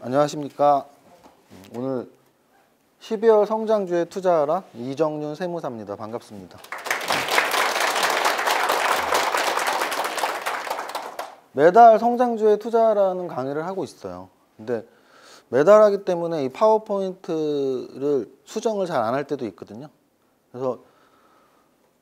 안녕하십니까. 오늘 12월 성장주에 투자하라 이정윤 세무사입니다. 반갑습니다. 매달 성장주에 투자하라는 강의를 하고 있어요. 근데 매달 하기 때문에 이 파워포인트를 수정을 잘 안 할 때도 있거든요. 그래서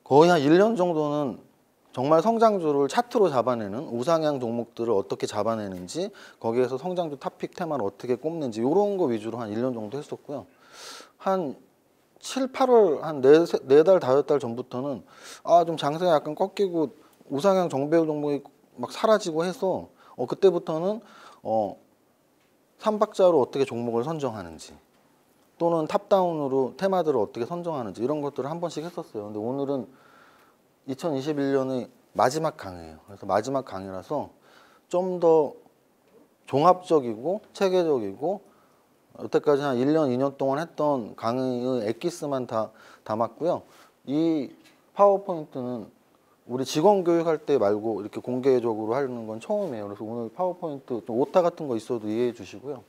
거의 한 1년 정도는 정말 성장주를 차트로 잡아내는 우상향 종목들을 어떻게 잡아내는지, 거기에서 성장주 탑픽 테마를 어떻게 꼽는지 이런 거 위주로 한 1년 정도 했었고요. 한 7, 8월 한 4달, 5달 전부터는 좀 장세가 약간 꺾이고 우상향 정배우 종목이 막 사라지고 해서 그때부터는 3박자로 어떻게 종목을 선정하는지, 또는 탑다운으로 테마들을 어떻게 선정하는지 이런 것들을 한 번씩 했었어요. 근데 오늘은 2021년의 마지막 강의예요. 그래서 마지막 강의라서 좀 더 종합적이고 체계적이고 여태까지 한 1년, 2년 동안 했던 강의의 엑기스만 다 담았고요. 이 파워포인트는 우리 직원 교육할 때 말고 이렇게 공개적으로 하는 건 처음이에요. 그래서 오늘 파워포인트 좀 오타 같은 거 있어도 이해해 주시고요.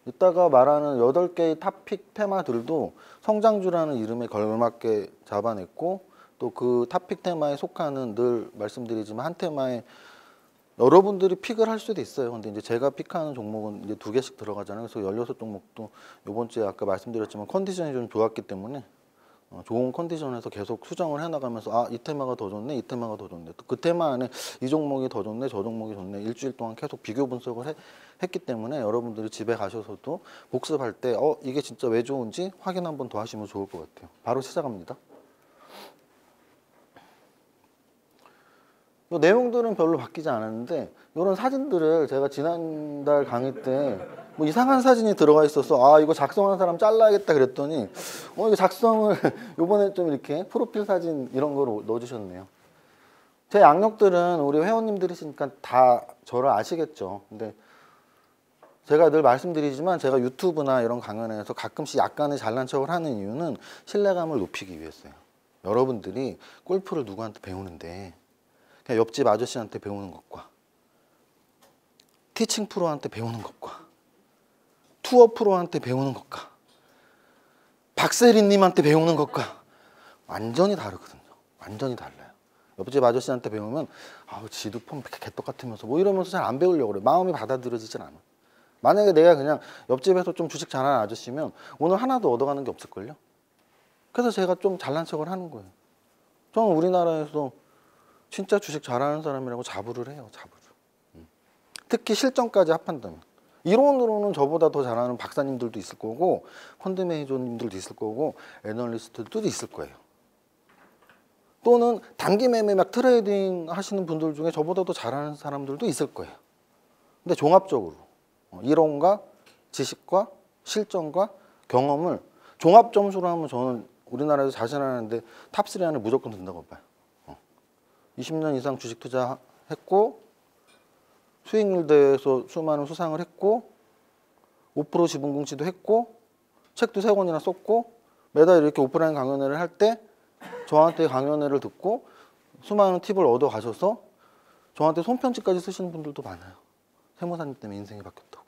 이따가 말하는 8개의 탑픽 테마들도 성장주라는 이름에 걸맞게 잡아냈고, 또 그 탑픽 테마에 속하는, 늘 말씀드리지만 한 테마에 여러분들이 픽을 할 수도 있어요. 근데 이제 제가 픽하는 종목은 이제 2개씩 들어가잖아요. 그래서 16종목도 이번 주에 아까 말씀드렸지만 컨디션이 좀 좋았기 때문에 좋은 컨디션에서 계속 수정을 해나가면서 이 테마가 더 좋네, 이 테마가 더 좋네, 또 그 테마 안에 이 종목이 더 좋네, 저 종목이 좋네, 일주일 동안 계속 비교 분석을 했기 때문에 여러분들이 집에 가셔서도 복습할 때 이게 진짜 왜 좋은지 확인 한번 더 하시면 좋을 것 같아요. 바로 시작합니다. 이 내용들은 별로 바뀌지 않았는데, 이런 사진들을 제가 지난달 강의 때 뭐 이상한 사진이 들어가 있어서 이거 작성한 사람 잘라야겠다 그랬더니 이거 작성을 요번에 좀 이렇게 프로필 사진 이런 거로 넣어주셨네요. 제 양력들은 우리 회원님들이시니까 다 저를 아시겠죠. 근데 제가 늘 말씀드리지만 제가 유튜브나 이런 강연에서 가끔씩 약간의 잘난 척을 하는 이유는 신뢰감을 높이기 위해서요. 여러분들이 골프를 누구한테 배우는데 그냥 옆집 아저씨한테 배우는 것과 티칭 프로한테 배우는 것과 투어 프로한테 배우는 것과 박세리님한테 배우는 것과 완전히 다르거든요. 완전히 달라요. 옆집 아저씨한테 배우면 지도 폼 개떡 같으면서 뭐 이러면서 잘 안 배우려고 그래. 마음이 받아들여지질 않아. 만약에 내가 그냥 옆집에서 좀 주식 잘하는 아저씨면 오늘 하나도 얻어가는 게 없을걸요. 그래서 제가 좀 잘난 척을 하는 거예요. 저는 우리나라에서 진짜 주식 잘하는 사람이라고 자부를 해요. 자부를. 특히 실전까지 합한다면. 이론으로는 저보다 더 잘하는 박사님들도 있을 거고, 펀드 매니저님들도 있을 거고, 애널리스트들도 있을 거예요. 또는 단기 매매 막 트레이딩 하시는 분들 중에 저보다 더 잘하는 사람들도 있을 거예요. 근데 종합적으로 이론과 지식과 실전과 경험을 종합 점수로 하면 저는 우리나라에서 자신하는데 탑3 안에 무조건 든다고 봐요. 20년 이상 주식 투자했고, 수익률 대회에서 수많은 수상을 했고, 5% 지분 공시도 했고, 책도 3권이나 썼고, 매달 이렇게 오프라인 강연회를 할 때 저한테 강연회를 듣고 수많은 팁을 얻어 가셔서 저한테 손편지까지 쓰시는 분들도 많아요. 세무사님 때문에 인생이 바뀌었다고.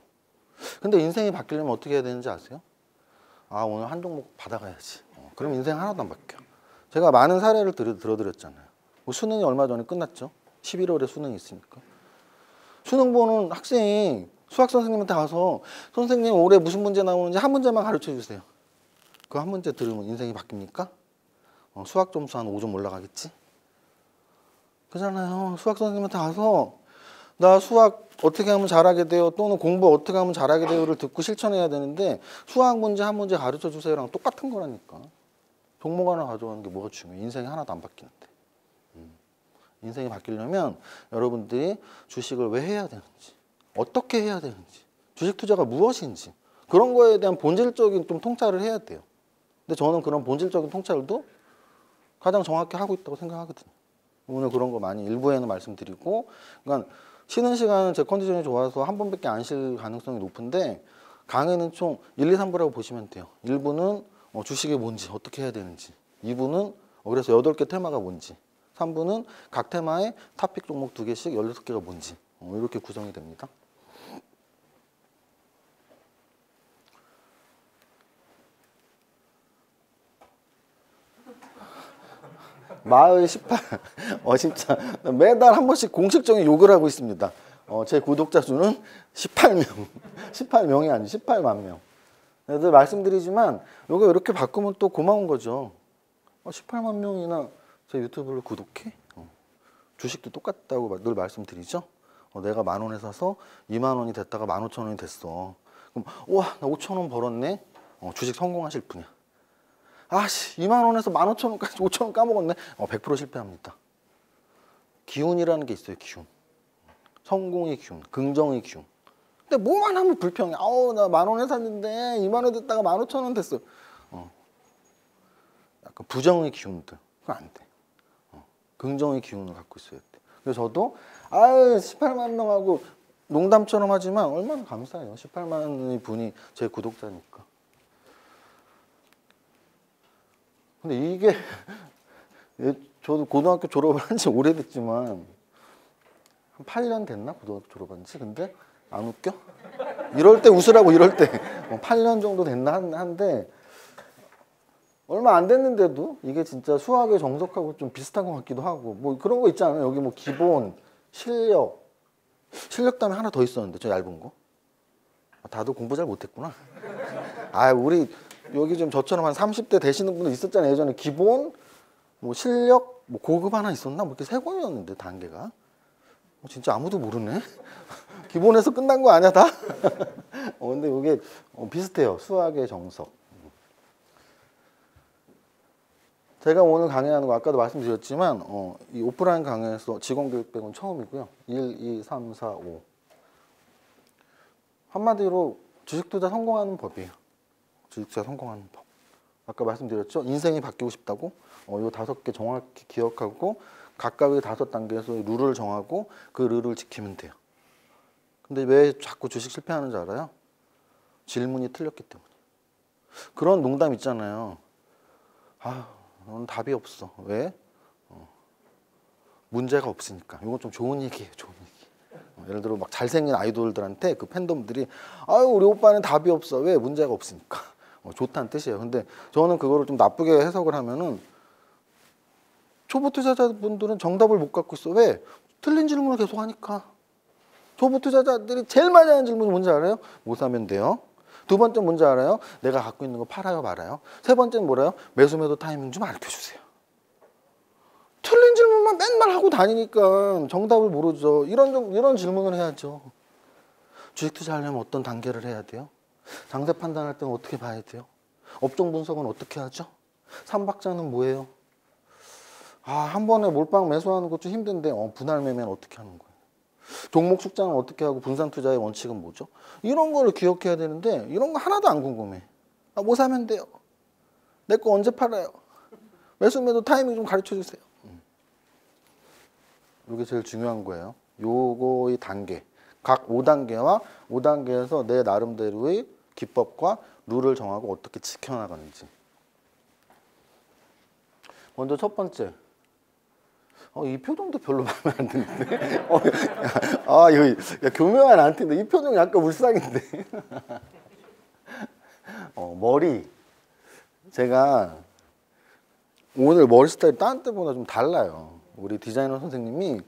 근데 인생이 바뀌려면 어떻게 해야 되는지 아세요? 오늘 한 종목 받아가야지. 그럼 인생 하나도 안 바뀌어. 제가 많은 사례를 들어드렸잖아요. 수능이 얼마 전에 끝났죠. 11월에 수능이 있으니까. 수능 보는 학생이 수학 선생님한테 가서 선생님 올해 무슨 문제 나오는지 한 문제만 가르쳐 주세요. 그 한 문제 들으면 인생이 바뀝니까? 수학 점수 한 5점 올라가겠지? 그잖아요. 수학 선생님한테 가서 나 수학 어떻게 하면 잘하게 돼요, 또는 공부 어떻게 하면 잘하게 돼요를 듣고 실천해야 되는데, 수학 문제 한 문제 가르쳐 주세요랑 똑같은 거라니까. 종목 하나 가져가는 게 뭐가 중요해. 인생이 하나도 안 바뀌는데. 인생이 바뀌려면 여러분들이 주식을 왜 해야 되는지, 어떻게 해야 되는지, 주식 투자가 무엇인지, 그런 거에 대한 본질적인 좀 통찰을 해야 돼요. 근데 저는 그런 본질적인 통찰도 가장 정확히 하고 있다고 생각하거든요. 오늘 그런 거 많이 일부에는 말씀드리고, 그러니까 쉬는 시간은 제 컨디션이 좋아서 한 번밖에 안 쉴 가능성이 높은데, 강의는 총 1, 2, 3부라고 보시면 돼요. 1부는 주식이 뭔지, 어떻게 해야 되는지, 2부는 그래서 8개 테마가 뭔지, 3부는 각 테마의 탑픽 종목 2개씩 16개가 뭔지, 이렇게 구성이 됩니다. 마을 18. 진짜 매달 한 번씩 공식적인 욕을 하고 있습니다. 제 구독자 수는 18명. 18명이 아니고 18만 명. 늘 말씀드리지만 요거 이렇게 바꾸면 또 고마운 거죠. 18만 명이나 제 유튜브를 구독해? 주식도 똑같다고 늘 말씀드리죠. 내가 10,000원에 사서 20,000원이 됐다가 15,000원이 됐어. 그럼 우와 나 5,000원 벌었네. 주식 성공하실 분이야. 아씨 20,000원에서 15,000원까지 5,000원 까먹었네. 100% 실패합니다. 기운이라는 게 있어요. 기운. 성공의 기운, 긍정의 기운. 근데 뭐만 하면 불평해. 아우 나 10,000원에 샀는데 20,000원 됐다가 15,000원 됐어. 약간 부정의 기운들. 그건 안 돼. 긍정의 기운을 갖고 있어야 돼. 그래서 저도 18만 명하고 농담처럼 하지만 얼마나 감사해요. 18만의 분이 제 구독자니까. 근데 이게 저도 고등학교 졸업을 한 지 오래됐지만 한 8년 됐나? 고등학교 졸업한 지. 근데 안 웃겨? 이럴 때 웃으라고 이럴 때 8년 정도 됐나 한데 얼마 안 됐는데도 이게 진짜 수학의 정석하고 좀 비슷한 것 같기도 하고 뭐 그런 거 있잖아요. 여기 뭐 기본, 실력 단위 하나 더 있었는데 저 얇은 거. 다들 공부 잘 못했구나. 우리 여기 좀 저처럼 한 30대 되시는 분들 있었잖아요. 예전에 기본, 뭐 실력, 뭐 고급 하나 있었나? 뭐 이렇게 세 권이었는데 단계가. 진짜 아무도 모르네. 기본에서 끝난 거 아니야 다? 근데 이게 비슷해요. 수학의 정석. 제가 오늘 강의하는 거 아까도 말씀드렸지만 이 오프라인 강의에서 직원교육백은 처음이고요. 1, 2, 3, 4, 5. 한마디로 주식투자 성공하는 법이에요. 주식투자 성공하는 법. 아까 말씀드렸죠. 인생이 바뀌고 싶다고 이 5개 정확히 기억하고 각각의 5단계에서 룰을 정하고 그 룰을 지키면 돼요. 근데 왜 자꾸 주식 실패하는지 알아요? 질문이 틀렸기 때문에. 그런 농담 있잖아요. 넌 답이 없어. 왜? 문제가 없으니까. 이건 좀 좋은 얘기예요. 좋은 얘기. 예를 들어 막 잘생긴 아이돌들한테 그 팬덤들이 우리 오빠는 답이 없어. 왜? 문제가 없으니까. 좋다는 뜻이에요. 근데 저는 그거를 좀 나쁘게 해석을 하면은 초보 투자자분들은 정답을 못 갖고 있어. 왜? 틀린 질문을 계속 하니까. 초보 투자자들이 제일 많이 하는 질문이 뭔지 알아요? 뭐 사면 돼요? 두 번째 뭔지 알아요? 내가 갖고 있는 거 팔아요, 말아요? 세 번째는 뭐래요? 매수 매도 타이밍 좀 알려주세요. 틀린 질문만 맨날 하고 다니니까 정답을 모르죠. 이런 질문을 해야죠. 주식 투자하려면 어떤 단계를 해야 돼요? 장세 판단할 때는 어떻게 봐야 돼요? 업종 분석은 어떻게 하죠? 삼박자는 뭐예요? 한 번에 몰빵 매수하는 것 좀 힘든데 분할 매매는 어떻게 하는 거예요? 종목 숙장은 어떻게 하고 분산 투자의 원칙은 뭐죠? 이런 거를 기억해야 되는데 이런 거 하나도 안 궁금해. 뭐 사면 돼요? 내 거 언제 팔아요? 매수 매도 타이밍 좀 가르쳐 주세요. 이게 제일 중요한 거예요. 요거의 단계. 각 5단계와 5단계에서 내 나름대로의 기법과 룰을 정하고 어떻게 지켜나가는지. 먼저 첫 번째. 이 표정도 별로 마음에 안 드는데. 이거 교묘한 안티인데 이 표정 약간 울상인데. 머리. 제가 오늘 머리 스타일이 다른 때보다 좀 달라요. 우리 디자이너 선생님이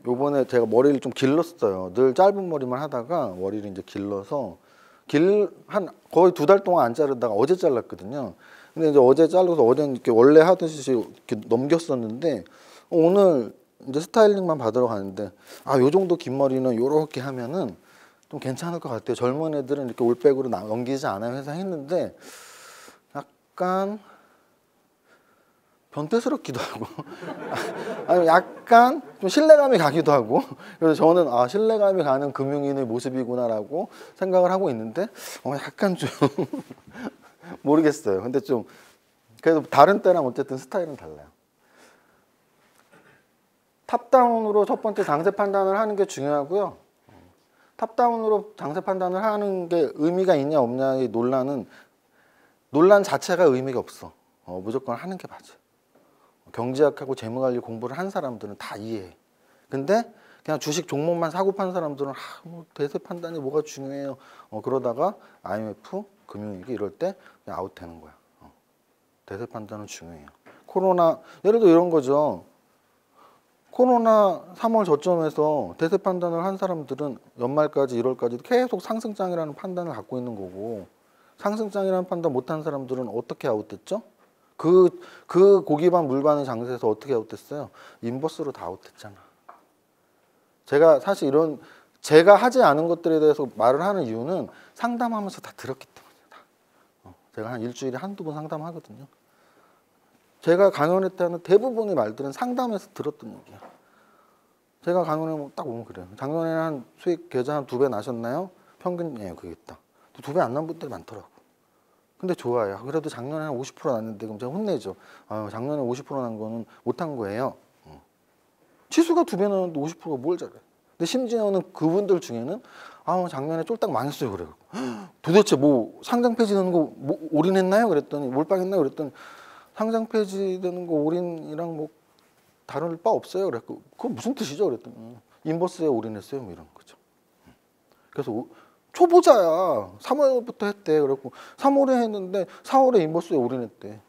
요번에 제가 머리를 좀 길렀어요. 늘 짧은 머리만 하다가 머리를 이제 길러서 거의 2달 동안 안 자르다가 어제 잘랐거든요. 근데 이제 어제 잘라서 어제는 이렇게 원래 하듯이 이렇게 넘겼었는데 오늘 이제 스타일링만 받으러 가는데 요 정도 긴 머리는 요렇게 하면은 좀 괜찮을 것 같아요. 젊은 애들은 이렇게 올백으로 넘기지 않아요. 해서 했는데 약간 변태스럽기도 하고 아니 약간 좀 신뢰감이 가기도 하고 그래서 저는 신뢰감이 가는 금융인의 모습이구나라고 생각을 하고 있는데 약간 좀 모르겠어요. 근데 좀 그래도 다른 때랑 어쨌든 스타일은 달라요. 탑다운으로 첫 번째 장세 판단을 하는 게 중요하고요. 탑다운으로 장세 판단을 하는 게 의미가 있냐 없냐의 논란 자체가 의미가 없어. 무조건 하는 게 맞아. 경제학하고 재무관리 공부를 한 사람들은 다 이해해. 근데 그냥 주식 종목만 사고 판 사람들은 뭐 대세 판단이 뭐가 중요해요. 그러다가 IMF 금융위기 이럴 때 그냥 아웃되는 거야. 대세 판단은 중요해요. 코로나 예를 들어 이런 거죠. 코로나 3월 저점에서 대세 판단을 한 사람들은 연말까지 1월까지 계속 상승장이라는 판단을 갖고 있는 거고, 상승장이라는 판단 못한 사람들은 어떻게 아웃됐죠? 그 고기반 물반의 장세에서 어떻게 아웃됐어요? 인버스로 다 아웃됐잖아. 제가 사실 제가 하지 않은 것들에 대해서 말을 하는 이유는 상담하면서 다 들었기 때문이다. 제가 한 일주일에 한두 번 상담하거든요. 제가 강연했다는 대부분의 말들은 상담에서 들었던 얘기야. 제가 강연에 딱 오면 그래요. 작년에 한 수익 계좌 한 2배 나셨나요? 평균, 예, 그게 있다. 2배 안 난 분들이 많더라고. 근데 좋아요. 그래도 작년에 한 50% 났는데 그럼 제가 혼내죠. 작년에 50%난 거는 못한 거예요. 치수가 2배 나는데 50%가 뭘 잘해. 근데 심지어는 그분들 중에는 작년에 쫄딱 망했어요. 그래요. 도대체 뭐 상장 폐지되는 거 뭐 올인했나요? 그랬더니 몰빵했나요? 그랬더니 상장 폐지되는 거 올인이랑 뭐 다를 바 없어요. 그랬고 그건 무슨 뜻이죠? 그랬더니 인버스에 올인했어요. 뭐 이런 거죠. 그래서 초보자야. 3월부터 했대. 그랬고 3월에 했는데 4월에 인버스에 올인했대.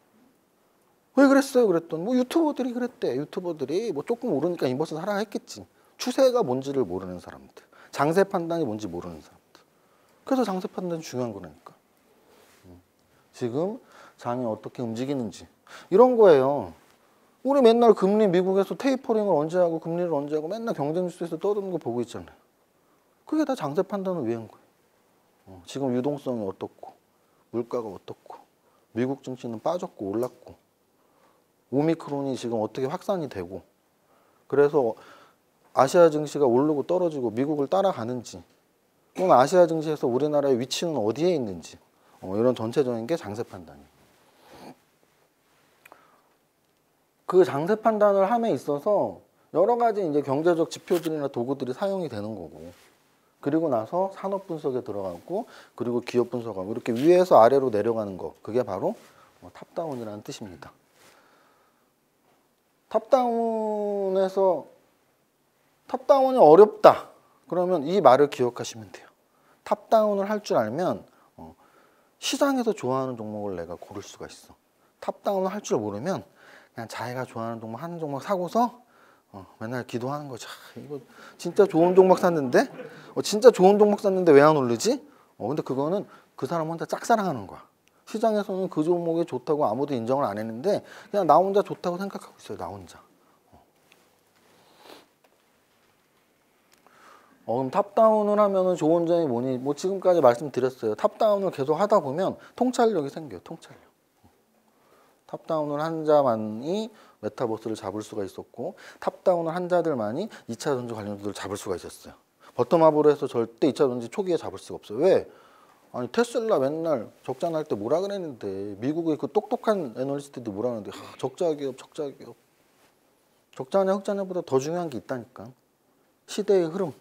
왜 그랬어요? 그랬더니 뭐 유튜버들이 그랬대. 유튜버들이 뭐 조금 오르니까 인버스 사라 했겠지. 추세가 뭔지를 모르는 사람들, 장세 판단이 뭔지 모르는 사람들. 그래서 장세 판단이 중요한 거라니까. 지금 장이 어떻게 움직이는지 이런 거예요. 우리 맨날 금리 미국에서 테이퍼링을 언제 하고 금리를 언제 하고 맨날 경제 뉴스에서 떠드는 거 보고 있잖아요. 그게 다 장세 판단을 위한 거예요. 지금 유동성이 어떻고 물가가 어떻고 미국 증시는 빠졌고 올랐고 오미크론이 지금 어떻게 확산이 되고 그래서 아시아 증시가 오르고 떨어지고 미국을 따라가는지 또는 아시아 증시에서 우리나라의 위치는 어디에 있는지 이런 전체적인 게 장세 판단이에요. 그 장세 판단을 함에 있어서 여러 가지 이제 경제적 지표들이나 도구들이 사용이 되는 거고 그리고 나서 산업 분석에 들어가고 그리고 기업 분석하고 이렇게 위에서 아래로 내려가는 거 그게 바로 탑다운이라는 뜻입니다. 탑다운이 어렵다. 그러면 이 말을 기억하시면 돼요. 탑다운을 할 줄 알면 시장에서 좋아하는 종목을 내가 고를 수가 있어. 탑다운을 할 줄 모르면 그냥 자기가 좋아하는 종목 한 종목 사고서 맨날 기도하는 거죠. 이거 진짜 좋은 종목 샀는데 진짜 좋은 종목 샀는데 왜 안 오르지? 근데 그거는 그 사람 혼자 짝사랑하는 거야. 시장에서는 그 종목이 좋다고 아무도 인정을 안 했는데 그냥 나 혼자 좋다고 생각하고 있어요. 나 혼자. 그럼 탑다운을 하면은 좋은 점이 뭐니? 뭐 지금까지 말씀드렸어요. 탑다운을 계속 하다 보면 통찰력이 생겨요. 통찰력. 탑다운을 한 자만이 메타버스를 잡을 수가 있었고 탑다운을 한 자들만이 2차 전지 관련주를 잡을 수가 있었어요. 버텀업으로 해서 절대 2차 전지 초기에 잡을 수가 없어요. 왜? 아니 테슬라 맨날 적자 날 때 뭐라 그랬는데 미국의 그 똑똑한 애널리스트들이 뭐라 그랬는데 적자 기업 적자냐 흑자냐보다 더 중요한 게 있다니까. 시대의 흐름.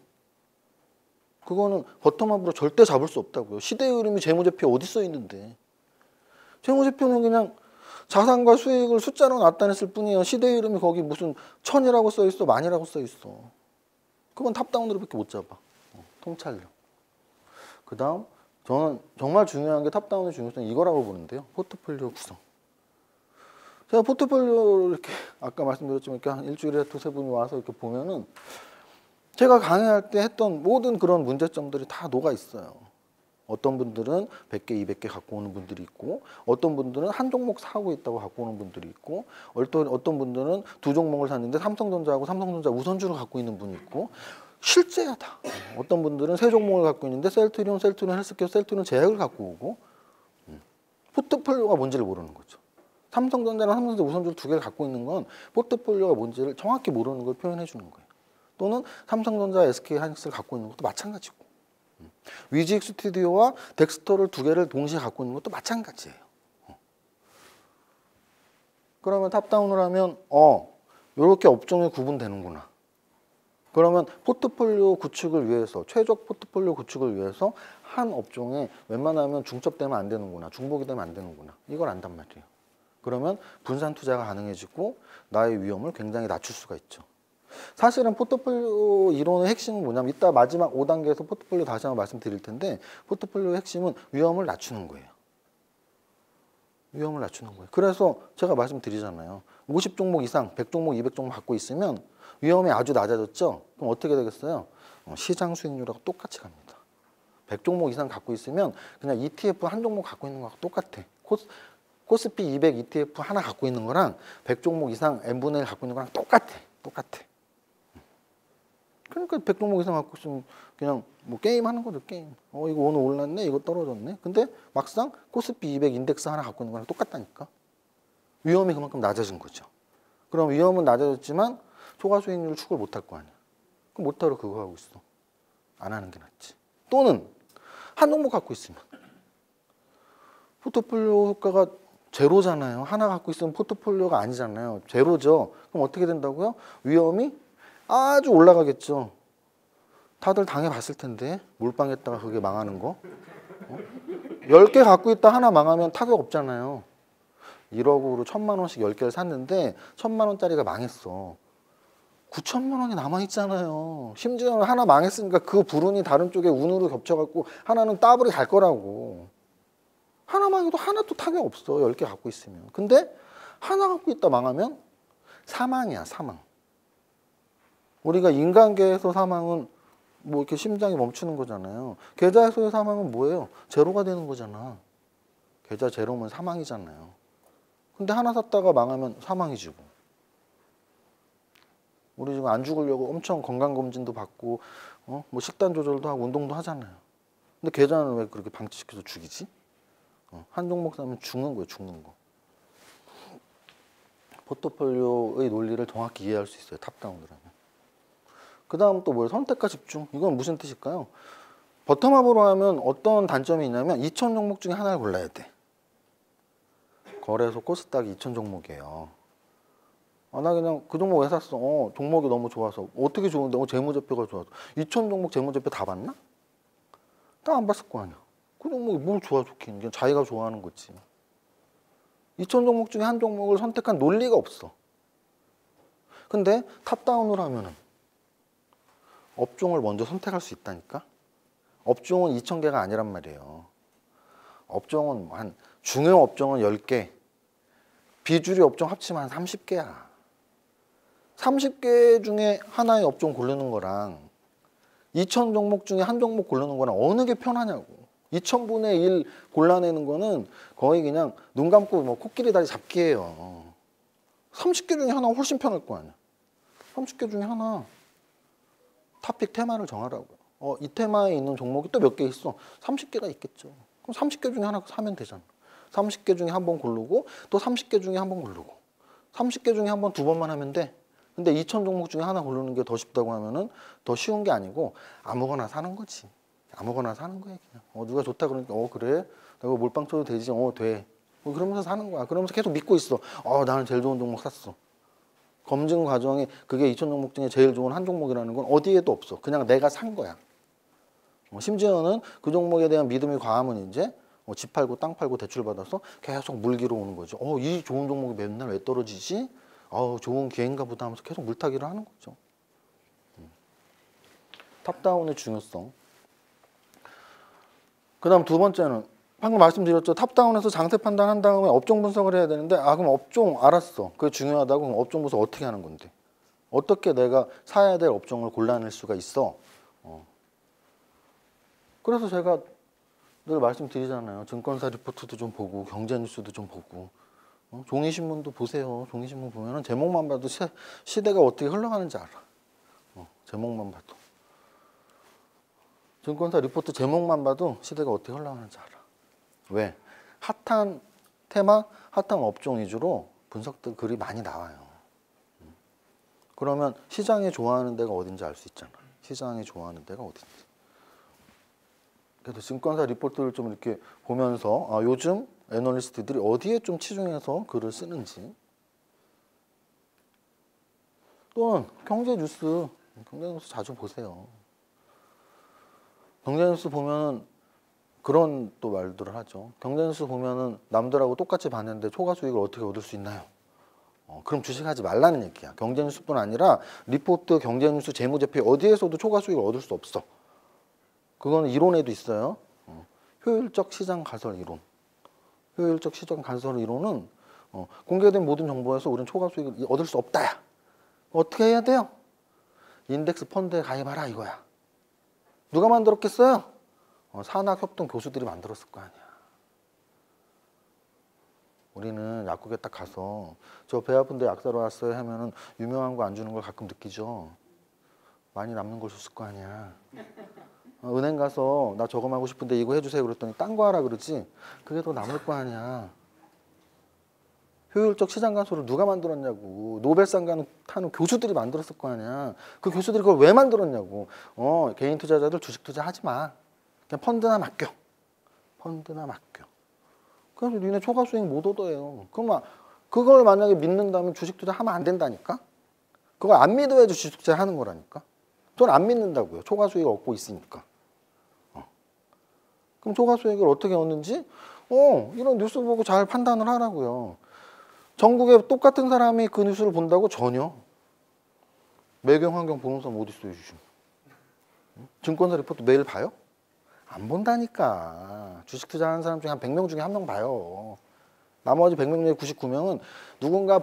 그거는 버텀업으로 절대 잡을 수 없다고요. 시대의 흐름이 재무제표에 어디 써 있는데. 재무제표는 그냥 자산과 수익을 숫자로 나타냈을 뿐이에요. 시대의 흐름이 거기 무슨 1000이라고 써 있어, 10,000이라고 써 있어. 그건 탑다운으로밖에 못 잡아. 통찰력. 그 다음 저는 정말 중요한 게 탑다운의 중요성이 이거라고 보는데요. 포트폴리오 구성. 제가 포트폴리오 이렇게 아까 말씀드렸지만 이렇게 한 일주일에 2-3분이 와서 이렇게 보면은 제가 강의할 때 했던 모든 그런 문제점들이 다 녹아 있어요. 어떤 분들은 100개, 200개 갖고 오는 분들이 있고 어떤 분들은 한 종목 사고 있다고 갖고 오는 분들이 있고 어떤 분들은 2종목을 샀는데 삼성전자하고 삼성전자 우선주를 갖고 있는 분이 있고 실제야 다. 어떤 분들은 3종목을 갖고 있는데 셀트리온, 헬스케어, 제약을 갖고 오고 포트폴리오가 뭔지를 모르는 거죠. 삼성전자랑 삼성전자 우선주를 2개를 갖고 있는 건 포트폴리오가 뭔지를 정확히 모르는 걸 표현해 주는 거예요. 또는 삼성전자, SK하이닉스를 갖고 있는 것도 마찬가지고 위지익 스튜디오와 덱스터를 2개를 동시에 갖고 있는 것도 마찬가지예요. 그러면 탑다운을 하면 이렇게 업종이 구분되는구나. 그러면 포트폴리오 구축을 위해서 최적 포트폴리오 구축을 위해서 한 업종에 웬만하면 중첩되면 안 되는구나. 중복이 되면 안 되는구나. 이걸 안단 말이에요. 그러면 분산 투자가 가능해지고 나의 위험을 굉장히 낮출 수가 있죠. 사실은 포트폴리오 이론의 핵심은 뭐냐면 이따 마지막 5단계에서 포트폴리오 다시 한번 말씀드릴 텐데 포트폴리오의 핵심은 위험을 낮추는 거예요. 위험을 낮추는 거예요. 그래서 제가 말씀드리잖아요. 50종목 이상, 100종목, 200종목 갖고 있으면 위험이 아주 낮아졌죠? 그럼 어떻게 되겠어요? 시장 수익률하고 똑같이 갑니다. 100종목 이상 갖고 있으면 그냥 ETF 한 종목 갖고 있는 거하고 똑같아. 코스피 200 ETF 하나 갖고 있는 거랑 100종목 이상 n분의 1 갖고 있는 거랑 똑같아. 그러니까 100종목 이상 갖고 있으면 그냥 뭐 게임 하는 거죠, 게임. 이거 오늘 올랐네, 이거 떨어졌네. 근데 막상 코스피 200 인덱스 하나 갖고 있는 거랑 똑같다니까. 위험이 그만큼 낮아진 거죠. 그럼 위험은 낮아졌지만 초과 수익률을 추구를 못할 거 아니야. 그럼 못하러 그거 하고 있어. 안 하는 게 낫지. 또는 한 종목 갖고 있으면 포트폴리오 효과가 제로잖아요. 하나 갖고 있으면 포트폴리오가 아니잖아요. 제로죠. 그럼 어떻게 된다고요? 위험이 아주 올라가겠죠. 다들 당해봤을 텐데 몰빵했다가 그게 망하는 거. 10개 갖고 있다 하나 망하면 타격 없잖아요. 1억으로 1,000만 원씩 10개를 샀는데 1,000만 원짜리가 망했어. 9천만 원이 남아있잖아요. 심지어는 하나 망했으니까 그 불운이 다른 쪽에 운으로 겹쳐갖고 하나는 더블이 갈 거라고. 하나 망해도 하나 또 타격 없어. 10개 갖고 있으면. 근데 하나 갖고 있다 망하면 사망이야, 사망. 우리가 인간계에서 사망은 뭐 이렇게 심장이 멈추는 거잖아요. 계좌에서의 사망은 뭐예요? 제로가 되는 거잖아. 계좌 제로면 사망이잖아요. 근데 하나 샀다가 망하면 사망이지 뭐. 우리 지금 안 죽으려고 엄청 건강검진도 받고 뭐 식단 조절도 하고 운동도 하잖아요. 근데 계좌는 왜 그렇게 방치시켜서 죽이지? 한 종목 사면 죽는 거예요, 죽는 거. 포트폴리오의 논리를 정확히 이해할 수 있어요, 탑다운을 하면. 그 다음 또 뭐예요? 선택과 집중. 이건 무슨 뜻일까요? 버텀업으로 하면 어떤 단점이 있냐면 2,000 종목 중에 하나를 골라야 돼. 거래소 코스닥이 2,000 종목이에요. 나 그냥 그 종목 왜 샀어? 종목이 너무 좋아서. 어떻게 좋은데? 재무제표가 좋아서. 2,000 종목 재무제표 다 봤나? 다 안 봤을 거 아니야. 그 종목이 뭘 좋긴. 그냥 자기가 좋아하는 거지. 2,000 종목 중에 한 종목을 선택한 논리가 없어. 근데 탑다운을 하면은 업종을 먼저 선택할 수 있다니까? 업종은 2,000개가 아니란 말이에요. 업종은 중요 업종은 10개, 비주류 업종 합치면 한 30개야. 30개 중에 하나의 업종 고르는 거랑 2,000 종목 중에 한 종목 고르는 거랑 어느 게 편하냐고. 2,000분의 1 골라내는 거는 거의 그냥 눈 감고 뭐 코끼리 다리 잡기예요. 30개 중에 하나 훨씬 편할 거 아니야. 30개 중에 하나. 토픽 테마를 정하라고요. 이 테마에 있는 종목이 또 몇 개 있어. 30개가 있겠죠. 그럼 30개 중에 하나 사면 되잖아. 30개 중에 한 번 고르고 또 30개 중에 한 번 고르고 30개 중에 한 번 두 번만 하면 돼. 근데 2,000 종목 중에 하나 고르는 게 더 쉽다고 하면은 더 쉬운 게 아니고 아무거나 사는 거지. 아무거나 사는 거야 그냥. 누가 좋다 그러니까 그래? 내가 몰빵 쳐도 되지? 돼. 그러면서 사는 거야. 그러면서 계속 믿고 있어. 나는 제일 좋은 종목 샀어. 검증 과정이 그게 2,000 종목 중에 제일 좋은 한 종목이라는 건 어디에도 없어. 그냥 내가 산 거야. 심지어는 그 종목에 대한 믿음이 과하면 이제 집 팔고 땅 팔고 대출 받아서 계속 물기로 오는 거죠. 이 좋은 종목이 맨날 왜 떨어지지? 좋은 기회인가 보다 하면서 계속 물타기를 하는 거죠. 탑다운의 중요성. 그 다음 두 번째는 방금 말씀드렸죠. 탑다운에서 장세 판단한 다음에 업종 분석을 해야 되는데 그럼 업종 알았어. 그게 중요하다고. 그럼 업종 분석 어떻게 하는 건데? 어떻게 내가 사야 될 업종을 골라낼 수가 있어? 그래서 제가 늘 말씀드리잖아요. 증권사 리포트도 좀 보고 경제뉴스도 좀 보고 종이신문도 보세요. 종이신문 보면은 제목만 봐도 시대가 어떻게 흘러가는지 알아. 제목만 봐도. 증권사 리포트 제목만 봐도 시대가 어떻게 흘러가는지 알아. 왜? 핫한 테마, 핫한 업종 위주로 분석들 글이 많이 나와요. 그러면 시장이 좋아하는 데가 어딘지 알 수 있잖아. 시장이 좋아하는 데가 어딘지. 그래서 증권사 리포트를 좀 이렇게 보면서 요즘 애널리스트들이 어디에 좀 치중해서 글을 쓰는지. 또는 경제 뉴스 자주 보세요. 경제 뉴스 보면은 그런 또 말들을 하죠. 경제 뉴스 보면은 남들하고 똑같이 봤는데 초과 수익을 어떻게 얻을 수 있나요? 그럼 주식하지 말라는 얘기야. 경제 뉴스뿐 아니라 리포트, 경제 뉴스, 재무제표 어디에서도 초과 수익을 얻을 수 없어. 그거는 이론에도 있어요. 효율적 시장 가설 이론. 효율적 시장 간섭을 이루는 공개된 모든 정보에서 우리는 초과 수익을 얻을 수 없다야. 어떻게 해야 돼요? 인덱스 펀드에 가입하라 이거야. 누가 만들었겠어요? 산학협동 교수들이 만들었을 거 아니야. 우리는 약국에 딱 가서 저 배 아픈데 약 사러 왔어요 하면은 유명한 거 안 주는 걸 가끔 느끼죠. 많이 남는 걸 줬을 거 아니야. 은행 가서 나 저거 하고 싶은데 이거 해주세요 그랬더니 딴 거 하라 그러지. 그게 더 남을 거 아니야. 효율적 시장 간섭을 누가 만들었냐고. 노벨상 타는 교수들이 만들었을 거 아니야. 그 교수들이 그걸 왜 만들었냐고. 개인 투자자들 주식 투자하지 마. 그냥 펀드나 맡겨. 펀드나 맡겨. 그래서 니네 초과 수익 못 얻어요. 그럼 그걸 만약에 믿는다면 주식 투자하면 안 된다니까. 그걸 안 믿어야지 주식 투자하는 거라니까. 저는 안 믿는다고요. 초과 수익을 얻고 있으니까. 그럼 초과 수익을 어떻게 얻는지 이런 뉴스 보고 잘 판단을 하라고요. 전국에 똑같은 사람이 그 뉴스를 본다고? 전혀. 매경 환경 보는 사람 어디 있어요, 요즘? 증권사 리포트 매일 봐요? 안 본다니까. 주식 투자하는 사람 중에 한 100명 중에 1명 봐요. 나머지 100명 중에 99명은 누군가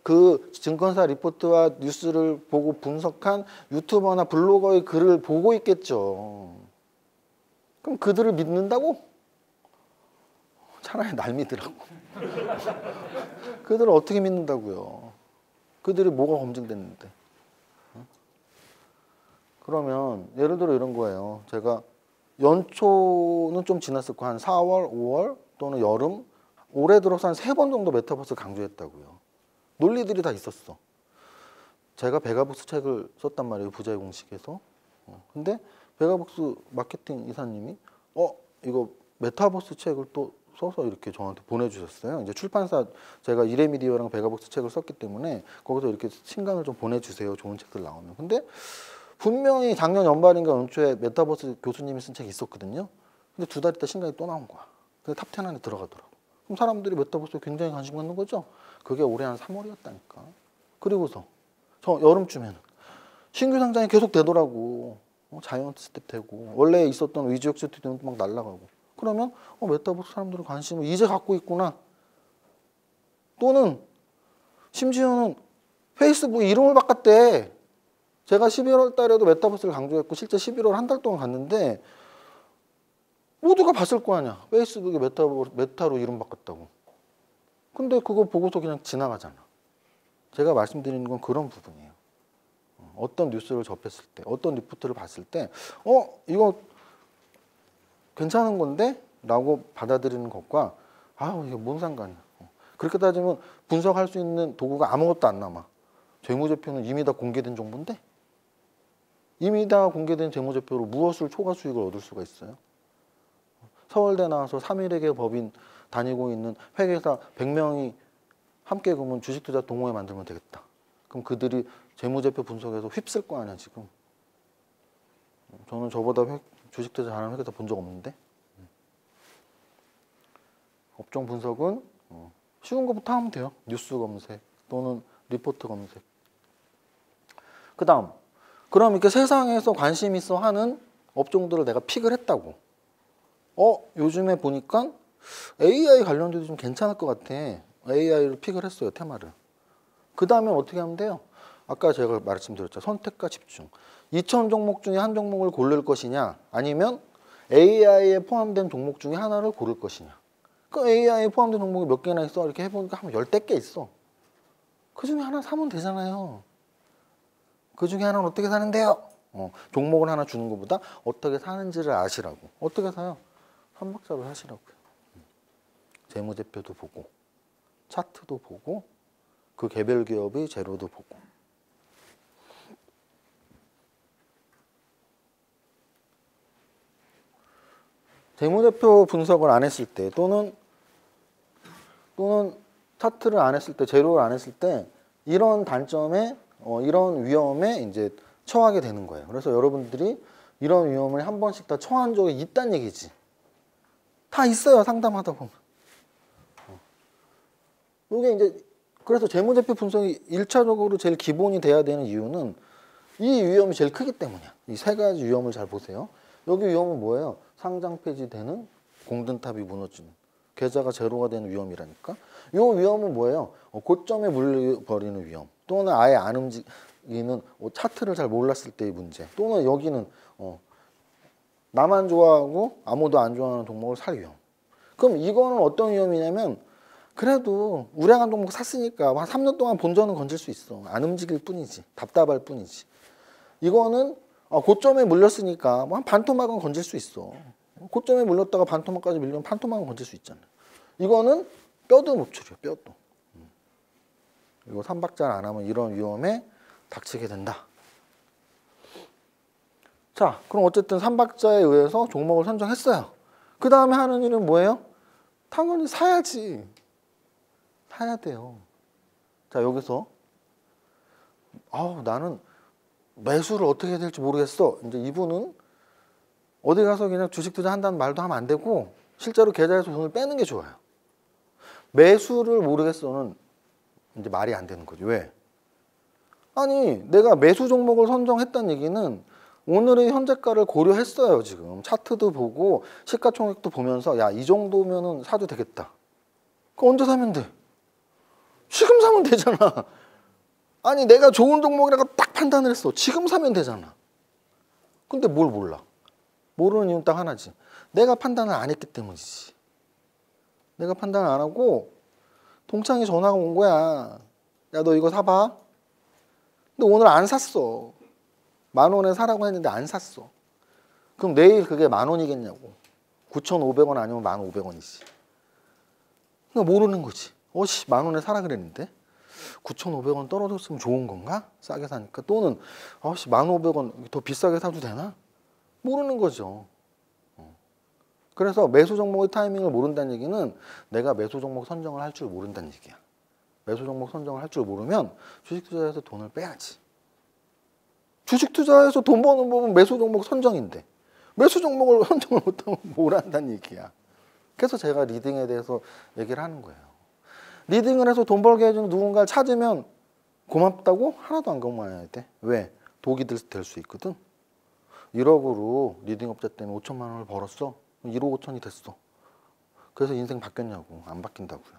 그 증권사 리포트와 뉴스를 보고 분석한 유튜버나 블로거의 글을 보고 있겠죠. 그럼 그들을 믿는다고? 차라리 날 믿으라고. 그들을 어떻게 믿는다고요? 그들이 뭐가 검증됐는데? 그러면 예를 들어 이런 거예요. 제가 연초는 좀 지났을 거 한 4월, 5월 또는 여름 올해 들어서 한 3번 정도 메타버스 강조했다고요. 논리들이 다 있었어. 제가 베가복스 책을 썼단 말이에요. 부자의 공식에서. 근데 베가복스 마케팅 이사님이 이거 메타버스 책을 또 써서 이렇게 저한테 보내주셨어요. 이제 출판사 제가 이레미디어랑 베가복스 책을 썼기 때문에 거기서 이렇게 신간을 좀 보내주세요. 좋은 책들 나오면. 근데 분명히 작년 연말인가 연초에 메타버스 교수님이 쓴 책이 있었거든요. 근데 2달 있다 신간이 또 나온 거야. 그래서 탑10 안에 들어가더라고. 그럼 사람들이 메타버스에 굉장히 관심 갖는 거죠. 그게 올해 한 3월이었다니까. 그리고서 저 여름쯤에는 신규 상장이 계속 되더라고. 자이언트 스텝 되고 원래 있었던 위즈역 스튜디오는 막 날아가고. 그러면 메타버스 사람들이 관심을 이제 갖고 있구나. 또는 심지어는 페이스북 이름을 바꿨대. 제가 11월 달에도 메타버스를 강조했고 실제 11월 한 달 동안 갔는데 모두가 봤을 거 아니야. 페이스북에 메타로 이름 바꿨다고. 근데 그거 보고서 그냥 지나가잖아. 제가 말씀드리는 건 그런 부분이에요. 어떤 뉴스를 접했을 때, 어떤 리포트를 봤을 때 이거 괜찮은 건데? 라고 받아들이는 것과 이게 뭔 상관이야. 그렇게 따지면 분석할 수 있는 도구가 아무것도 안 남아. 재무제표는 이미 다 공개된 정보인데 이미 다 공개된 재무제표로 무엇을 초과 수익을 얻을 수가 있어요? 서울대 나와서 3일회계 법인 다니고 있는 회계사 100명이 함께 그러면 주식투자 동호회 만들면 되겠다. 그럼 그들이 재무제표 분석해서 휩쓸 거 아니야 지금. 저는 저보다 주식투자 잘하는 회계사 본 적 없는데. 업종 분석은 쉬운 것부터 하면 돼요. 뉴스 검색 또는 리포트 검색. 그 다음 그럼 이렇게 세상에서 관심 있어 하는 업종들을 내가 픽을 했다고. 요즘에 보니까 AI 관련돼도 좀 괜찮을 것 같아. AI를 픽을 했어요. 테마를. 그 다음에 어떻게 하면 돼요? 아까 제가 말씀드렸죠. 선택과 집중. 2,000 종목 중에 한 종목을 고를 것이냐 아니면 AI에 포함된 종목 중에 하나를 고를 것이냐. 그 AI에 포함된 종목이 몇 개나 있어? 이렇게 해보니까 한 10대 개 있어. 그 중에 하나 사면 되잖아요. 그 중에 하나는 어떻게 사는데요? 종목을 하나 주는 것보다 어떻게 사는지를 아시라고. 어떻게 사요? 삼박자로 하시라고요. 재무제표도 보고 차트도 보고 그 개별 기업의 재료도 보고. 재무제표 분석을 안 했을 때 또는 차트를 안 했을 때 재료를 안 했을 때 이런 단점에 이런 위험에 이제 처하게 되는 거예요. 그래서 여러분들이 이런 위험을 한 번씩 다 처한 적이 있다는 얘기지. 다 있어요. 상담하다 보면. 이게 이제 그래서 재무제표 분석이 1차적으로 제일 기본이 돼야 되는 이유는 이 위험이 제일 크기 때문이야. 이 3가지 위험을 잘 보세요. 여기 위험은 뭐예요? 상장 폐지되는, 공든탑이 무너지는, 계좌가 제로가 되는 위험이라니까. 요 위험은 뭐예요? 고점에 물려버리는 위험, 또는 아예 안 움직이는 차트를 잘 몰랐을 때의 문제, 또는 여기는 나만 좋아하고 아무도 안 좋아하는 종목을 살 위험. 그럼 이거는 어떤 위험이냐면, 그래도 우량한 종목 샀으니까 한 3년 동안 본전은 건질 수 있어. 안 움직일 뿐이지. 답답할 뿐이지. 이거는 고점에 물렸으니까 뭐 한 반토막은 건질 수 있어. 고점에 물렸다가 반토막까지 밀리면 반토막은 건질 수 있잖아. 이거는 뼈도 노출이야, 뼈도. 이거 삼박자를 안 하면 이런 위험에 닥치게 된다. 자, 그럼 어쨌든 삼박자에 의해서 종목을 선정했어요. 그 다음에 하는 일은 뭐예요? 당연히 사야지. 사야 돼요. 자, 여기서 나는 매수를 어떻게 해야 될지 모르겠어. 이제 이분은 어디 가서 그냥 주식 투자한다는 말도 하면 안 되고, 실제로 계좌에서 돈을 빼는 게 좋아요. 매수를 모르겠어는 이제 말이 안 되는 거죠. 왜? 아니, 내가 매수 종목을 선정했다는 얘기는 오늘의 현재가를 고려했어요. 지금 차트도 보고 시가총액도 보면서, 야, 이 정도면은 사도 되겠다. 그거 언제 사면 돼? 지금 사면 되잖아. 아니, 내가 좋은 종목이라고 딱 판단을 했어. 지금 사면 되잖아. 근데 뭘 몰라? 모르는 이유는 딱 하나지. 내가 판단을 안 했기 때문이지. 내가 판단을 안 하고 동창이 전화가 온 거야. 야, 너 이거 사봐. 근데 오늘 안 샀어. 10,000원에 사라고 했는데 안 샀어. 그럼 내일 그게 10,000원이겠냐고. 9,500원 아니면 1,500원이지. 그러니까 모르는 거지. 10,000원에 사라 그랬는데 9,500원 떨어졌으면 좋은 건가? 싸게 사니까. 또는 1,500원 더 비싸게 사도 되나? 모르는 거죠. 그래서 매수 종목의 타이밍을 모른다는 얘기는 내가 매수 종목 선정을 할 줄 모른다는 얘기야. 매수 종목 선정을 할 줄 모르면 주식 투자에서 돈을 빼야지. 주식 투자에서 돈 버는 법은 매수 종목 선정인데, 매수 종목을 선정을 못하면 뭘 한다는 얘기야. 그래서 제가 리딩에 대해서 얘기를 하는 거예요. 리딩을 해서 돈 벌게 해주는 누군가를 찾으면 고맙다고 하나도 안 고마워야 돼. 왜? 독이 될 수 있거든. 1억으로 리딩업자 때문에 5천만 원을 벌었어. 1억 5천이 됐어. 그래서 인생 바뀌었냐고. 안 바뀐다고요.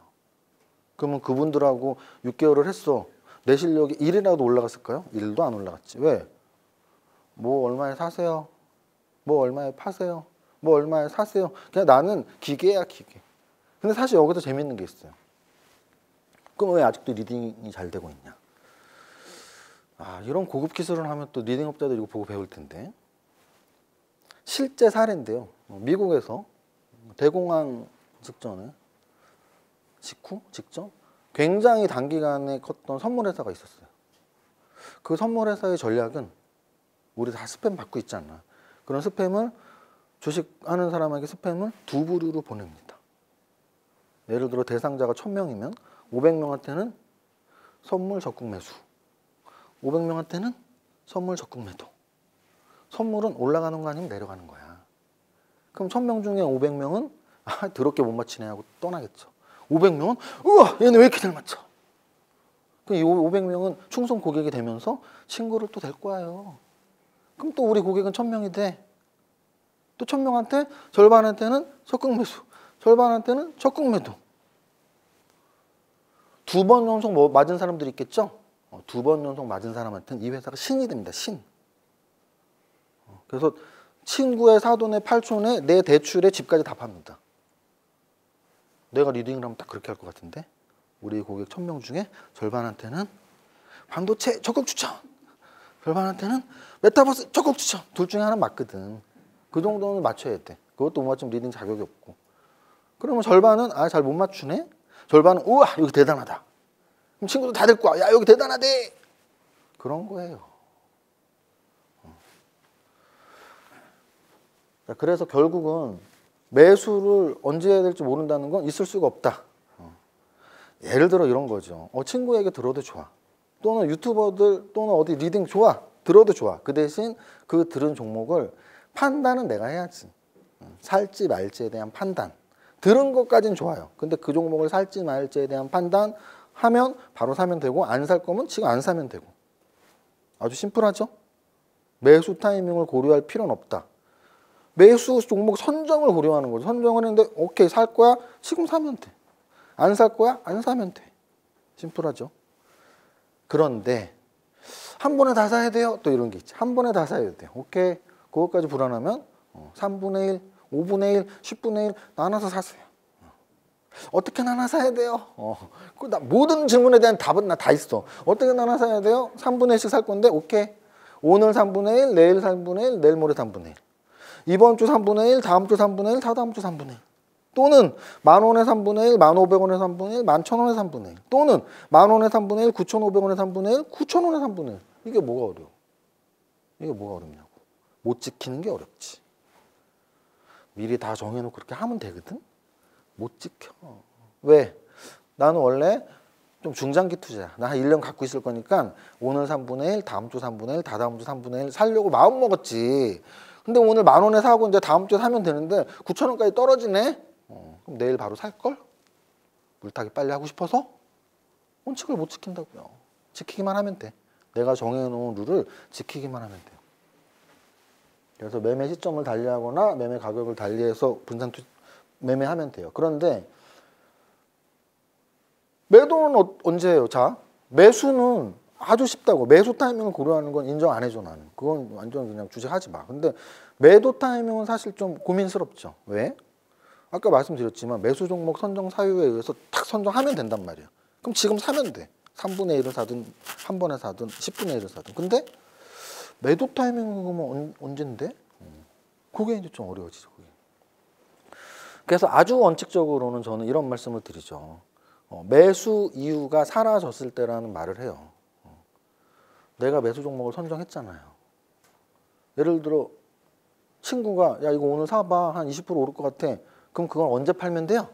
그러면 그분들하고 6개월을 했어. 내 실력이 1이라도 올라갔을까요? 1도 안 올라갔지. 왜? 뭐 얼마에 사세요? 뭐 얼마에 파세요? 뭐 얼마에 사세요? 그냥 나는 기계야, 기계. 근데 사실 여기서 재밌는 게 있어요. 그럼 왜 아직도 리딩이 잘 되고 있냐? 이런 고급 기술을 하면 또 리딩업자들 이거 보고 배울 텐데. 실제 사례인데요. 미국에서 대공황 직전 굉장히 단기간에 컸던 선물회사가 있었어요. 그 선물회사의 전략은 우리 다 스팸 받고 있잖아. 그런 스팸을 주식하는 사람에게 스팸을 두 부류로 보냅니다. 예를 들어 대상자가 1,000명이면 500명한테는 선물 적극 매수, 500명한테는 선물 적극 매도. 선물은 올라가는 거 아니면 내려가는 거야. 그럼 1,000명 중에 500명은 더럽게 못 맞히네 하고 떠나겠죠. 500명은 우와, 얘네 왜 이렇게 잘 맞춰? 그럼 이 500명은 충성 고객이 되면서 친구를 또 될 거예요. 그럼 또 우리 고객은 1,000명이 돼. 또 1,000명한테 절반한테는 적극 매수, 절반한테는 적극 매도. 2번 연속 맞은 사람들이 있겠죠? 2번 연속 맞은 사람한테는 이 회사가 신이 됩니다. 신. 그래서 친구의 사돈의 팔촌에 내 대출에 집까지 다 팝니다. 내가 리딩을 하면 딱 그렇게 할 것 같은데, 우리 고객 1,000명 중에 절반한테는 반도체 적극 추천, 절반한테는 메타버스 적극 추천. 둘 중에 하나 맞거든. 그 정도는 맞춰야 돼. 그것도 못 맞추면 리딩 자격이 없고. 그러면 절반은 잘 못 맞추네. 절반은 우와, 여기 대단하다. 그럼 친구도 다 데리고 와. 야, 여기 대단하대. 그런 거예요. 자, 그래서 결국은 매수를 언제 해야 될지 모른다는 건 있을 수가 없다. 예를 들어 이런 거죠. 친구에게 들어도 좋아. 또는 유튜버들 또는 어디 리딩 좋아. 들어도 좋아. 그 대신 그 들은 종목을 판단은 내가 해야지. 살지 말지에 대한 판단. 들은 것까지는 좋아요. 근데 그 종목을 살지 말지에 대한 판단 하면 바로 사면 되고, 안 살 거면 지금 안 사면 되고. 아주 심플하죠? 매수 타이밍을 고려할 필요는 없다. 매수 종목 선정을 고려하는 거죠. 선정을 했는데 오케이 살 거야? 지금 사면 돼. 안 살 거야? 안 사면 돼. 심플하죠. 그런데 한 번에 다 사야 돼요? 또 이런 게 있지. 한 번에 다 사야 돼요. 오케이. 그것까지 불안하면 3분의 1, 5분의 1, 10분의 1 나눠서 사세요. 어떻게 나눠 사야 돼요? 모든 질문에 대한 답은 나 다 있어. 어떻게 나눠 사야 돼요? 3분의 1씩 살 건데 오케이. 오늘 3분의 1, 내일 3분의 1, 내일 모레 3분의 1. 이번 주 3분의 1, 다음 주 3분의 1, 다다음 주 3분의 1. 또는 10,000원에 3분의 1, 1,500원에 3분의 1, 11,000원에 3분의 1. 또는 10,000원에 3분의 1, 9,500원에 3분의 1, 9,000원에 3분의 1. 이게 뭐가 어려워? 이게 뭐가 어렵냐고. 못 지키는 게 어렵지. 미리 다 정해놓고 그렇게 하면 되거든? 못 지켜. 왜? 나는 원래 좀 중장기 투자야. 나 한 1년 갖고 있을 거니까 오늘 3분의 1, 다음 주 3분의 1, 다다음 주 3분의 1 살려고 마음 먹었지. 근데 오늘 10,000원에 사고 이제 다음 주에 사면 되는데 9,000원까지 떨어지네? 그럼 내일 바로 살걸? 물타기 빨리 하고 싶어서? 원칙을 못 지킨다고요. 지키기만 하면 돼. 내가 정해놓은 룰을 지키기만 하면 돼요. 그래서 매매 시점을 달리하거나 매매 가격을 달리해서 매매하면 돼요. 그런데 매도는 언제 해요? 자, 매수는 아주 쉽다고. 매수 타이밍을 고려하는 건 인정 안 해줘 나는. 그건 완전 그냥 주식하지 마. 근데 매도 타이밍은 사실 좀 고민스럽죠. 왜? 아까 말씀드렸지만 매수 종목 선정 사유에 의해서 탁 선정하면 된단 말이야. 그럼 지금 사면 돼. 3분의 1을 사든 한 번에 사든 10분의 1을 사든. 근데 매도 타이밍은 그러면 언젠데? 그게 이제 좀 어려워지죠. 그게. 그래서 아주 원칙적으로는 저는 이런 말씀을 드리죠. 매수 이유가 사라졌을 때라는 말을 해요. 내가 매수 종목을 선정했잖아요. 예를 들어 친구가 야 이거 오늘 사봐 한 20% 오를 것 같아. 그럼 그건 언제 팔면 돼요?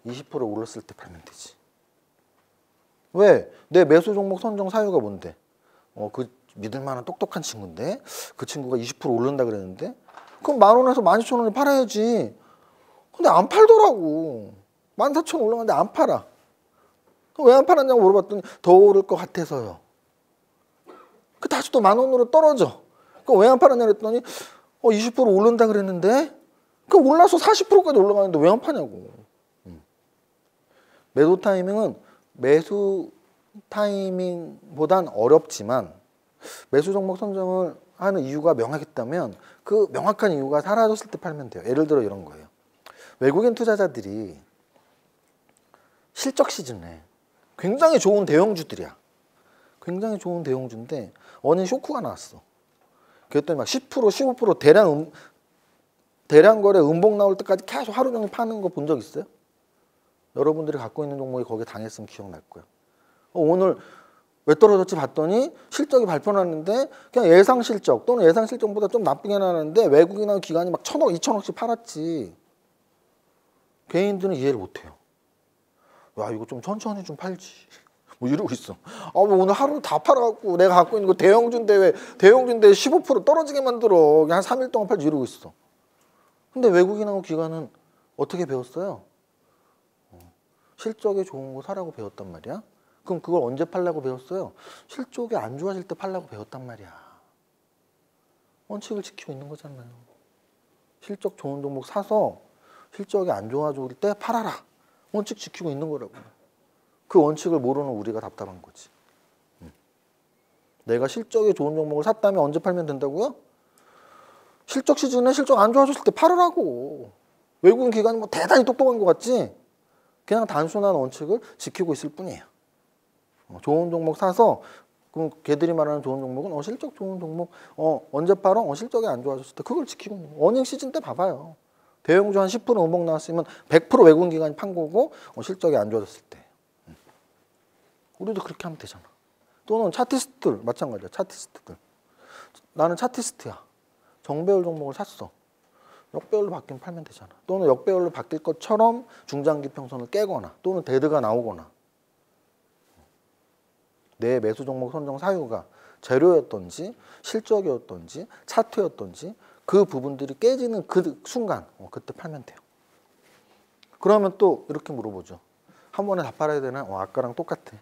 20% 올랐을 때 팔면 되지. 왜? 내 매수 종목 선정 사유가 뭔데? 그 믿을 만한 똑똑한 친구인데 그 친구가 20% 오른다 그랬는데 그럼 10,000원에서 12,000원에 팔아야지. 근데 안 팔더라고. 14,000원 올라갔는데 안 팔아. 왜 안 팔았냐고 물어봤더니 더 오를 것 같아서요. 그 다시 또 10,000원으로 떨어져. 그럼 왜 안 팔았냐 그랬더니 20% 오른다 그랬는데 그 올라서 40%까지 올라가는데 왜 안 파냐고. 매도 타이밍은 매수 타이밍보단 어렵지만 매수 종목 선정을 하는 이유가 명확했다면 그 명확한 이유가 사라졌을 때 팔면 돼요. 예를 들어 이런 거예요. 외국인 투자자들이 실적 시즌에 굉장히 좋은 대형주들이야. 굉장히 좋은 대형주인데 어느 쇼크가 나왔어. 그랬더니 막 10%, 15% 대량 거래 음봉 나올 때까지 계속 하루 종일 파는 거 본 적 있어요? 여러분들이 갖고 있는 종목이 거기에 당했으면 기억날 거예요. 오늘 왜 떨어졌지 봤더니 실적이 발표났는데 그냥 예상 실적 또는 예상 실적보다 좀 나쁘게 나왔는데 외국인하고 기관이 막 1,000억, 2,000억씩 팔았지. 개인들은 이해를 못해요. 야 이거 좀 천천히 좀 팔지. 뭐 이러고 있어. 뭐 오늘 하루 다 팔아갖고 내가 갖고 있는 거 대형주인데 왜 대형주인데 15% 떨어지게 만들어. 한 3일 동안 팔지 이러고 있어. 근데 외국인하고 기관은 어떻게 배웠어요? 실적이 좋은 거 사라고 배웠단 말이야. 그럼 그걸 언제 팔라고 배웠어요? 실적이 안 좋아질 때 팔라고 배웠단 말이야. 원칙을 지키고 있는 거잖아요. 실적 좋은 종목 사서 실적이 안 좋아질 때 팔아라. 원칙 지키고 있는 거라고. 그 원칙을 모르는 우리가 답답한 거지. 내가 실적이 좋은 종목을 샀다면 언제 팔면 된다고요? 실적 시즌에 실적 안 좋아졌을 때 팔으라고. 외국인 기관이 뭐 대단히 똑똑한 것 같지? 그냥 단순한 원칙을 지키고 있을 뿐이에요. 좋은 종목 사서 그럼 걔들이 말하는 좋은 종목은 실적 좋은 종목 언제 팔어? 실적이 안 좋아졌을 때 그걸 지키고 있는 거예요. 어닝 시즌 때 봐봐요. 대형주 한 10% 음봉 나왔으면 100% 외국인 기관이 판 거고 실적이 안 좋아졌을 때. 우리도 그렇게 하면 되잖아. 또는 차티스트들 마찬가지야. 차티스트들. 나는 차티스트야. 정배열 종목을 샀어. 역배열로 바뀌면 팔면 되잖아. 또는 역배열로 바뀔 것처럼 중장기 평선을 깨거나 또는 데드가 나오거나 내 매수 종목 선정 사유가 재료였던지 실적이었던지 차트였던지 그 부분들이 깨지는 그 순간 그때 팔면 돼요. 그러면 또 이렇게 물어보죠. 한 번에 다 팔아야 되나? 아까랑 똑같아.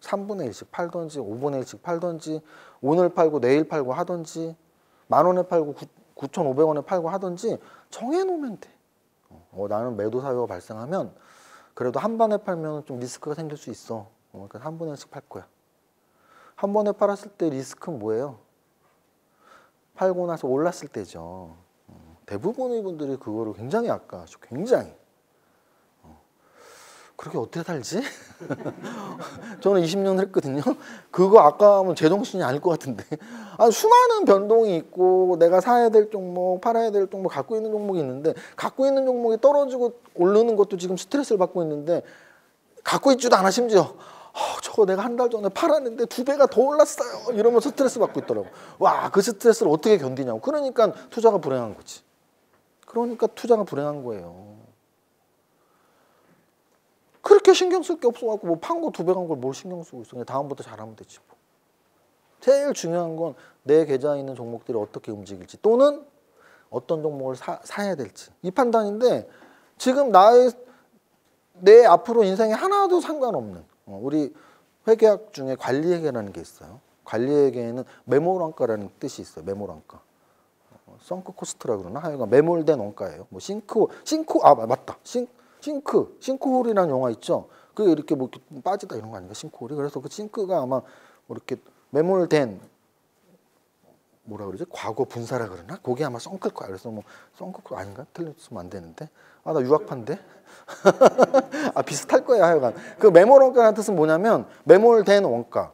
3분의 1씩 팔던지 5분의 1씩 팔던지 오늘 팔고 내일 팔고 하던지 10,000원에 팔고 9,500원에 팔고 하든지 정해놓으면 돼. 나는 매도 사유가 발생하면 그래도 한 번에 팔면 좀 리스크가 생길 수 있어. 그러니까 한 번에씩 팔 거야. 한 번에 팔았을 때 리스크는 뭐예요? 팔고 나서 올랐을 때죠. 대부분의 분들이 그거를 굉장히 아까워하죠. 굉장히. 그렇게 어떻게 살지? 저는 20년 했거든요. 그거 아까우면 제정신이 아닐 것 같은데. 수많은 변동이 있고 내가 사야 될 종목, 팔아야 될 종목, 갖고 있는 종목이 있는데 갖고 있는 종목이 떨어지고 오르는 것도 지금 스트레스를 받고 있는데 갖고 있지도 않아 심지어. 저거 내가 한 달 전에 팔았는데 2배가 더 올랐어요. 이러면서 스트레스 받고 있더라고. 와, 그 스트레스를 어떻게 견디냐고. 그러니까 투자가 불행한 거지. 그러니까 투자가 불행한 거예요. 그렇게 신경 쓸 게 없어갖고 뭐 판 거 2배 간 걸 뭘 신경 쓰고 있어. 그냥 다음부터 잘하면 되지 뭐. 제일 중요한 건 내 계좌에 있는 종목들이 어떻게 움직일지 또는 어떤 종목을 사야 될지 이 판단인데 지금 내 앞으로 인생에 하나도 상관없는 우리 회계학 중에 관리회계라는 게 있어요. 관리회계에는 매몰원가라는 뜻이 있어요. 매몰원가. 썬크 코스트라 그러나 하여간 매몰된 원가예요. 뭐 맞다. 싱크홀이라는 영화 있죠. 그게 이렇게 뭐 빠지다 이런 거 아닌가 싱크홀이. 그래서 그 싱크가 아마 뭐 이렇게 매몰된 뭐라 그러지? 과거 분사라 그러나? 그게 아마 썬크일 거야. 그래서 뭐 썬크 아닌가? 틀렸으면 안 되는데. 나 유학파인데. 비슷할 거예요. 하여간 그 매몰 원가라는 뜻은 뭐냐면 매몰된 원가,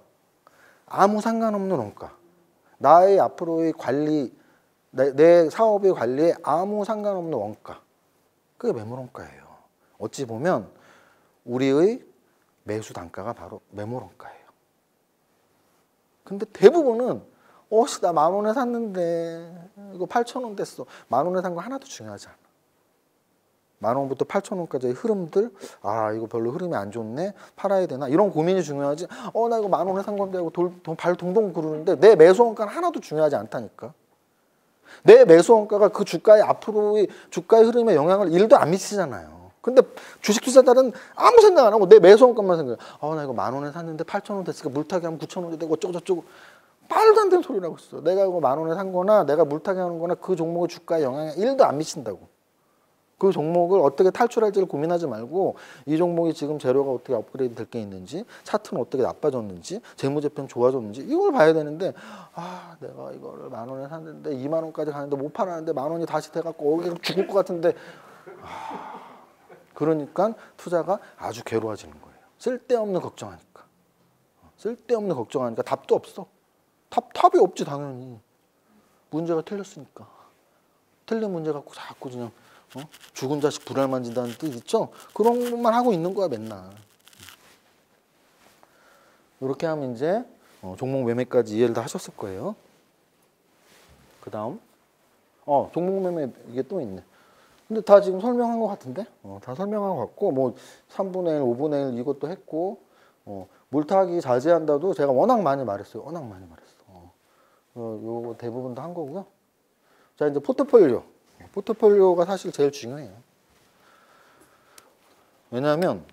아무 상관없는 원가, 나의 앞으로의 관리, 내 사업의 관리에 아무 상관없는 원가, 그게 매몰 원가예요. 어찌 보면 우리의 매수 단가가 바로 매몰 원가예요. 근데 대부분은 나 10,000원에 샀는데 이거 8,000원 됐어. 10,000원에 산 거 하나도 중요하지 않아. 10,000원부터 8,000원까지의 흐름들, 이거 별로 흐름이 안 좋네, 팔아야 되나, 이런 고민이 중요하지. 나 이거 10,000원에 산 건데 하고 발 동동 구르는데 내 매수 원가는 하나도 중요하지 않다니까. 내 매수 원가가 그 주가의 앞으로의 주가의 흐름에 영향을 1도 안 미치잖아요. 근데 주식 투자자는 아무 생각 안 하고 내 매수 원가만 생각해. 나 이거 10,000원에 샀는데 8,000원 됐으니까 물타기 하면 9,000원이 되고 어쩌고저쩌고. 말도 안 되는 소리라고 있어. 내가 이거 10,000원에 산 거나 내가 물타기 하는 거나 그 종목의 주가에 영향이 1도 안 미친다고. 그 종목을 어떻게 탈출할지를 고민하지 말고 이 종목이 지금 재료가 어떻게 업그레이드 될 게 있는지, 차트는 어떻게 나빠졌는지, 재무제표는 좋아졌는지 이걸 봐야 되는데 내가 이거를 10,000원에 샀는데 20,000원까지 가는데 못 팔았는데 10,000원이 다시 돼갖고 죽을 것 같은데 그러니까 투자가 아주 괴로워지는 거예요. 쓸데없는 걱정하니까. 쓸데없는 걱정하니까 답도 없어. 답이 없지 당연히. 문제가 틀렸으니까. 틀린 문제 갖고 자꾸 그냥 죽은 자식 불알 만진다는 뜻 있죠? 그런 것만 하고 있는 거야 맨날. 이렇게 하면 이제 종목 매매까지 이해를 다 하셨을 거예요. 그 다음 종목 매매 이게 또 있네. 근데 다 지금 설명한 것 같은데? 다 설명한 것 같고 뭐 3분의 1, 5분의 1 이것도 했고 물타기 자제한다도 제가 워낙 많이 말했어요. 워낙 많이 말했어. 요거 대부분 다 한 거고요. 자 이제 포트폴리오. 포트폴리오가 사실 제일 중요해요. 왜냐하면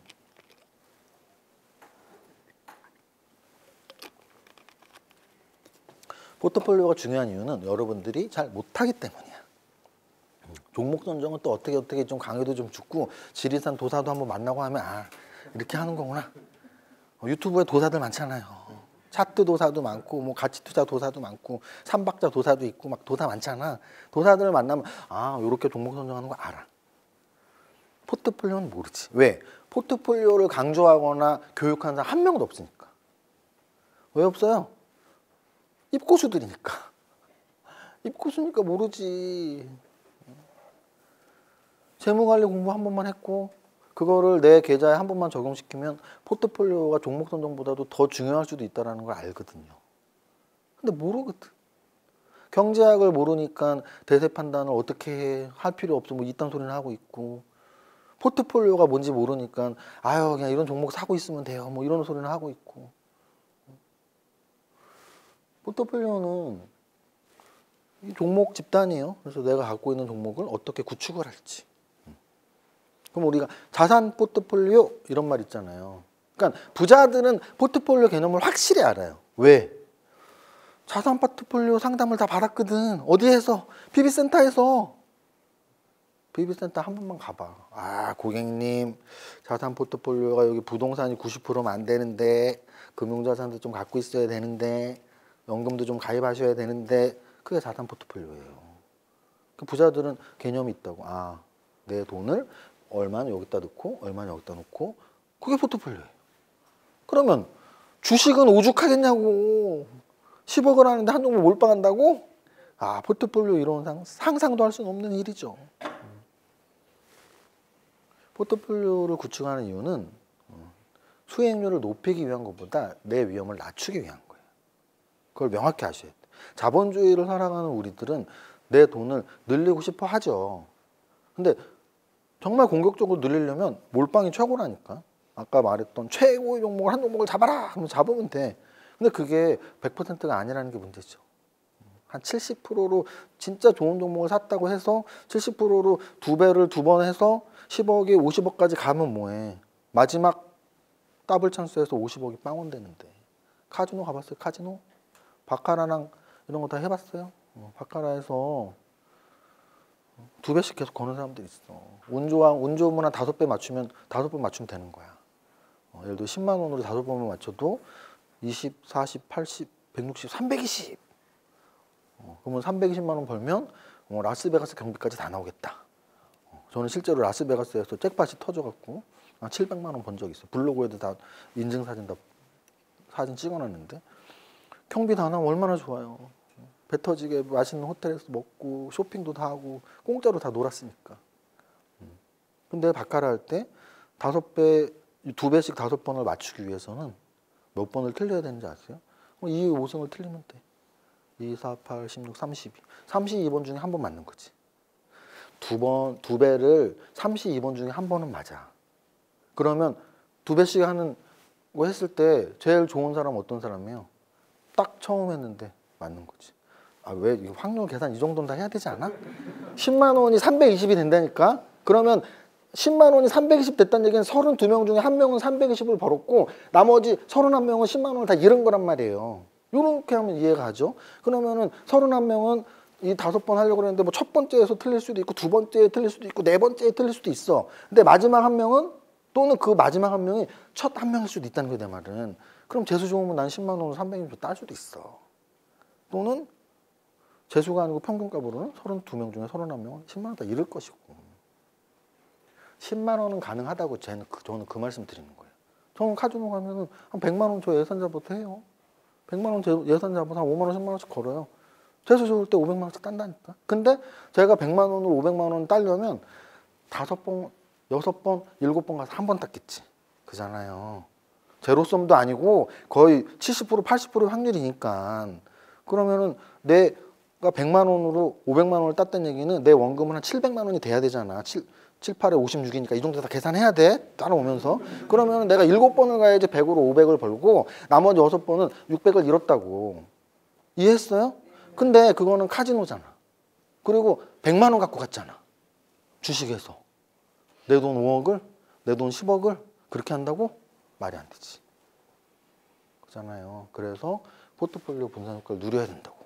포트폴리오가 중요한 이유는 여러분들이 잘 못하기 때문이야. 종목 선정은 또 어떻게 좀 강의도 좀 듣고 지리산 도사도 한번 만나고 하면 이렇게 하는 거구나. 유튜브에 도사들 많잖아요. 차트 도사도 많고 뭐 가치투자 도사도 많고 삼박자 도사도 있고 막 도사 많잖아. 도사들을 만나면 요렇게 종목 선정하는 거 알아. 포트폴리오는 모르지. 왜? 포트폴리오를 강조하거나 교육하는 사람 한 명도 없으니까. 왜 없어요? 입고수들이니까. 입고수니까 모르지. 재무관리 공부 한 번만 했고 그거를 내 계좌에 한 번만 적용시키면 포트폴리오가 종목 선정보다도 더 중요할 수도 있다는 걸 알거든요. 근데 모르거든. 경제학을 모르니까 대세 판단을 어떻게 할 필요 없어 뭐 이딴 소리는 하고 있고 포트폴리오가 뭔지 모르니까 그냥 이런 종목 사고 있으면 돼요 뭐 이런 소리는 하고 있고. 포트폴리오는 이 종목 집단이에요. 그래서 내가 갖고 있는 종목을 어떻게 구축을 할지. 그럼 우리가 자산 포트폴리오 이런 말 있잖아요. 그러니까 부자들은 포트폴리오 개념을 확실히 알아요. 왜? 자산 포트폴리오 상담을 다 받았거든. 어디에서? PB센터에서. PB센터 한 번만 가봐. 아, 고객님, 자산 포트폴리오가 여기 부동산이 90%면 안 되는데, 금융자산도 좀 갖고 있어야 되는데, 연금도 좀 가입하셔야 되는데, 그게 자산 포트폴리오예요. 그 부자들은 개념이 있다고. 아, 내 돈을 얼마는 여기다 넣고, 얼마는 여기다 놓고, 그게 포트폴리오예요. 그러면 주식은 오죽하겠냐고. 10억을 하는데 한 종목 몰빵한다고? 아, 포트폴리오 이론 상상도 할 수는 없는 일이죠. 포트폴리오를 구축하는 이유는 수익률을 높이기 위한 것보다 내 위험을 낮추기 위한 거예요. 그걸 명확히 아셔야 돼요. 자본주의를 살아가는 우리들은 내 돈을 늘리고 싶어 하죠. 근데 정말 공격적으로 늘리려면 몰빵이 최고라니까. 아까 말했던 최고의 종목을 한 종목을 잡아라! 그러면 잡으면 돼. 근데 그게 100%가 아니라는 게 문제죠. 한 70%로 진짜 좋은 종목을 샀다고 해서 70%로 두 배를 두 번 해서 10억에 50억까지 가면 뭐해. 마지막 더블 찬스에서 50억이 빵원되는데. 카지노 가봤어요? 카지노? 바카라랑 이런 거 다 해봤어요? 바카라에서 두 배씩 계속 거는 사람들이 있어. 운 좋으면 한 5배 맞추면 5번 맞추면 되는 거야. 예를 들어 10만 원으로 5번만 맞춰도 20, 40, 80, 160, 320. 그러면 320만 원 벌면 라스베가스 경비까지 다 나오겠다. 저는 실제로 라스베가스에서 잭팟이 터져갖고 한 700만 원 번 적이 있어요. 블로그에도 다 인증사진 다 사진 찍어놨는데 경비 다 나오면 얼마나 좋아요. 배 터지게 맛있는 호텔에서 먹고 쇼핑도 다 하고 공짜로 다 놀았으니까. 근데 바카라 할 때 5배, 2배씩 5번을 맞추기 위해서는 몇 번을 틀려야 되는지 아세요? 2, 5승을 틀리면 돼. 2, 4, 8, 16, 32. 32번 중에 한 번 맞는 거지. 두 배를 32번 중에 한 번은 맞아. 그러면 2배씩 하는 거 했을 때 제일 좋은 사람은 어떤 사람이에요? 딱 처음 했는데 맞는 거지. 아, 왜 이거 확률 계산 이 정도는 다 해야 되지 않아? 10만 원이 320이 된다니까? 그러면 10만 원이 320 됐다는 얘기는 32명 중에 한 명은 320을 벌었고 나머지 31명은 10만 원을 다 잃은 거란 말이에요. 이렇게 하면 이해가 가죠. 그러면은 31명은 이 5번 하려고 그랬는데 뭐 첫 번째에서 틀릴 수도 있고 두 번째에 틀릴 수도 있고 네 번째에 틀릴 수도 있어. 근데 마지막 한 명은 또는 그 마지막 한 명이 첫 한 명일 수도 있다는 거야, 내 말은. 그럼 재수 좋으면 난 10만 원으로 320을 딸 수도 있어. 또는 재수가 아니고 평균값으로는 32명 중에 31명은 10만 원 다 잃을 것이고. 10만 원은 가능하다고 저는 그 말씀 드리는 거예요. 저는 카지노 가면은 한 100만 원 저 예산자부터 해요. 100만 원 예산자부터 한 5만 원, 10만 원씩 걸어요. 재수 좋을 때 500만 원씩 딴다니까. 근데 제가 100만 원으로 500만 원 따려면 5번, 6번, 7번 가서 한 번 땄겠지. 그잖아요. 제로섬도 아니고 거의 70%, 80%의 확률이니까. 그러면은 내가 100만 원으로 500만 원을 땄다는 얘기는 내 원금은 한 700만 원이 돼야 되잖아. 7, 8에 56이니까 이 정도 다 계산해야 돼. 따라오면서. 그러면 내가 7번을 가야지 100으로 500을 벌고 나머지 6번은 600을 잃었다고. 이해했어요? 근데 그거는 카지노잖아. 그리고 100만 원 갖고 갔잖아. 주식에서. 내 돈 5억을, 내 돈 10억을 그렇게 한다고? 말이 안 되지. 그렇잖아요. 그래서 포트폴리오 분산 효과를 누려야 된다고.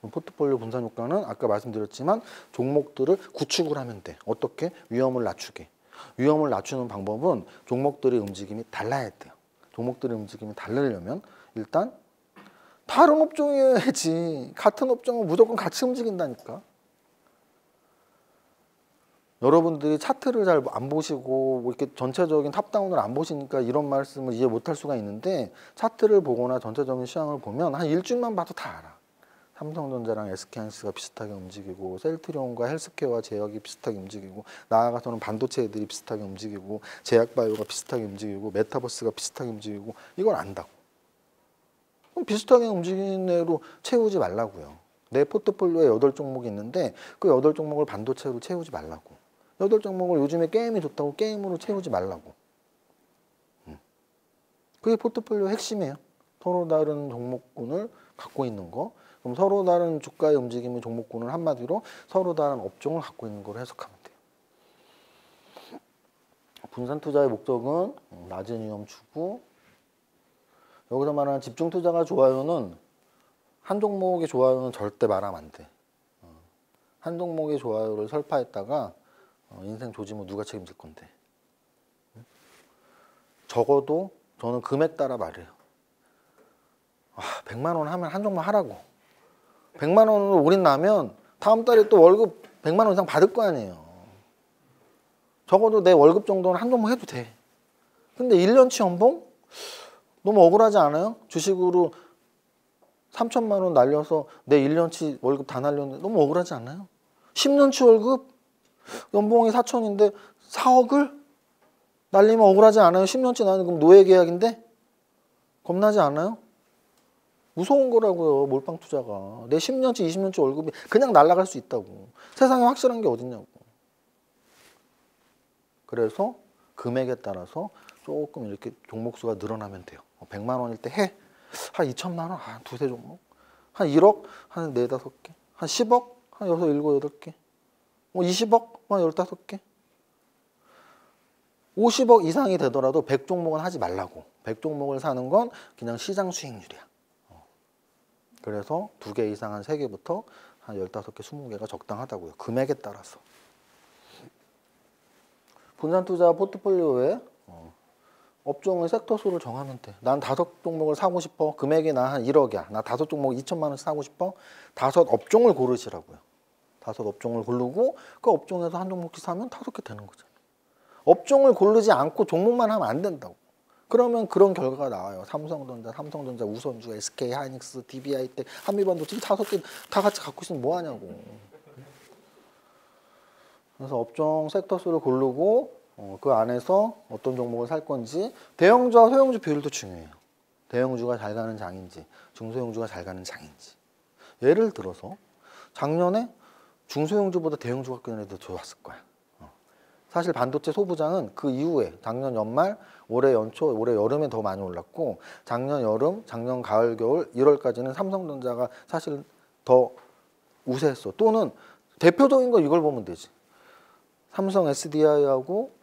포트폴리오 분산 효과는 아까 말씀드렸지만 종목들을 구축을 하면 돼. 어떻게? 위험을 낮추게. 위험을 낮추는 방법은 종목들의 움직임이 달라야 돼요. 종목들의 움직임이 다르려면 일단 다른 업종이어야지. 같은 업종은 무조건 같이 움직인다니까. 여러분들이 차트를 잘 안 보시고 뭐 이렇게 전체적인 탑다운을 안 보시니까 이런 말씀을 이해 못할 수가 있는데 차트를 보거나 전체적인 시황을 보면 한 일주일만 봐도 다 알아. 삼성전자랑 SK하이닉스가 비슷하게 움직이고 셀트리온과 헬스케어와 제약이 비슷하게 움직이고 나아가서는 반도체 애들이 비슷하게 움직이고 제약바이오가 비슷하게 움직이고 메타버스가 비슷하게 움직이고 이걸 안다고. 그럼 비슷하게 움직이는 애로 채우지 말라고요. 내 포트폴리오에 8종목이 있는데 그 8종목을 반도체로 채우지 말라고. 8종목을 요즘에 게임이 좋다고 게임으로 채우지 말라고. 그게 포트폴리오 핵심이에요. 서로 다른 종목군을 갖고 있는 거. 그럼 서로 다른 주가의 움직임의 종목군을 한마디로 서로 다른 업종을 갖고 있는 걸 해석하면 돼요. 분산 투자의 목적은 낮은 위험 추구. 여기서 말하는 집중 투자가 좋아요는 한 종목의 좋아요는 절대 말하면 안 돼. 한 종목의 좋아요를 설파했다가 인생 조지면 누가 책임질 건데. 적어도 저는 금액 따라 말해요. 100만 원 하면 한 종목 하라고. 100만 원으로 올인 나면 다음 달에 또 월급 100만 원 이상 받을 거 아니에요. 적어도 내 월급 정도는 한 종목 해도 돼. 근데 1년치 연봉? 너무 억울하지 않아요? 주식으로 3천만 원 날려서 내 1년치 월급 다 날렸는데 너무 억울하지 않아요? 10년치 월급? 연봉이 4천인데 4억을 날리면 억울하지 않아요? 10년치 나는 그럼 노예 계약인데? 겁나지 않아요? 무서운 거라고요. 몰빵 투자가. 내 10년치 20년치 월급이 그냥 날아갈 수 있다고. 세상에 확실한 게 어딨냐고. 그래서 금액에 따라서 조금 이렇게 종목 수가 늘어나면 돼요. 100만 원일 때 해. 한 2천만 원? 두세 종목. 한 1억? 한 4, 5개. 한 10억? 한 6, 7, 8개. 20억? 한 15개. 50억 이상이 되더라도 100종목은 하지 말라고. 100종목을 사는 건 그냥 시장 수익률이야. 그래서 2개 이상 한 3개부터 한 15개, 20개가 적당하다고요. 금액에 따라서. 분산 투자 포트폴리오에 업종의 섹터 수를 정하면 돼. 난 5종목을 사고 싶어. 금액이 나 한 1억이야. 나 5종목 2천만 원씩 사고 싶어. 5업종을 고르시라고요. 5업종을 고르고 그 업종에서 한 종목씩 사면 5개 되는 거잖아. 업종을 고르지 않고 종목만 하면 안 된다고. 그러면 그런 결과가 나와요. 삼성전자, 우선주, SK 하이닉스, DB하이텍, 한미반도체 5개 다 같이 갖고 있으면 뭐 하냐고. 그래서 업종 섹터 수를 고르고 그 안에서 어떤 종목을 살 건지, 대형주와 소형주 비율도 중요해요. 대형주가 잘 가는 장인지 중소형주가 잘 가는 장인지. 예를 들어서 작년에 중소형주보다 대형주가 그래도 좋았을 거야. 사실 반도체 소부장은 그 이후에 작년 연말, 올해 연초, 올해 여름에 더 많이 올랐고, 작년 여름, 작년 가을, 겨울, 1월까지는 삼성전자가 사실 더 우세했어. 또는 대표적인 거 이걸 보면 되지. 삼성 SDI하고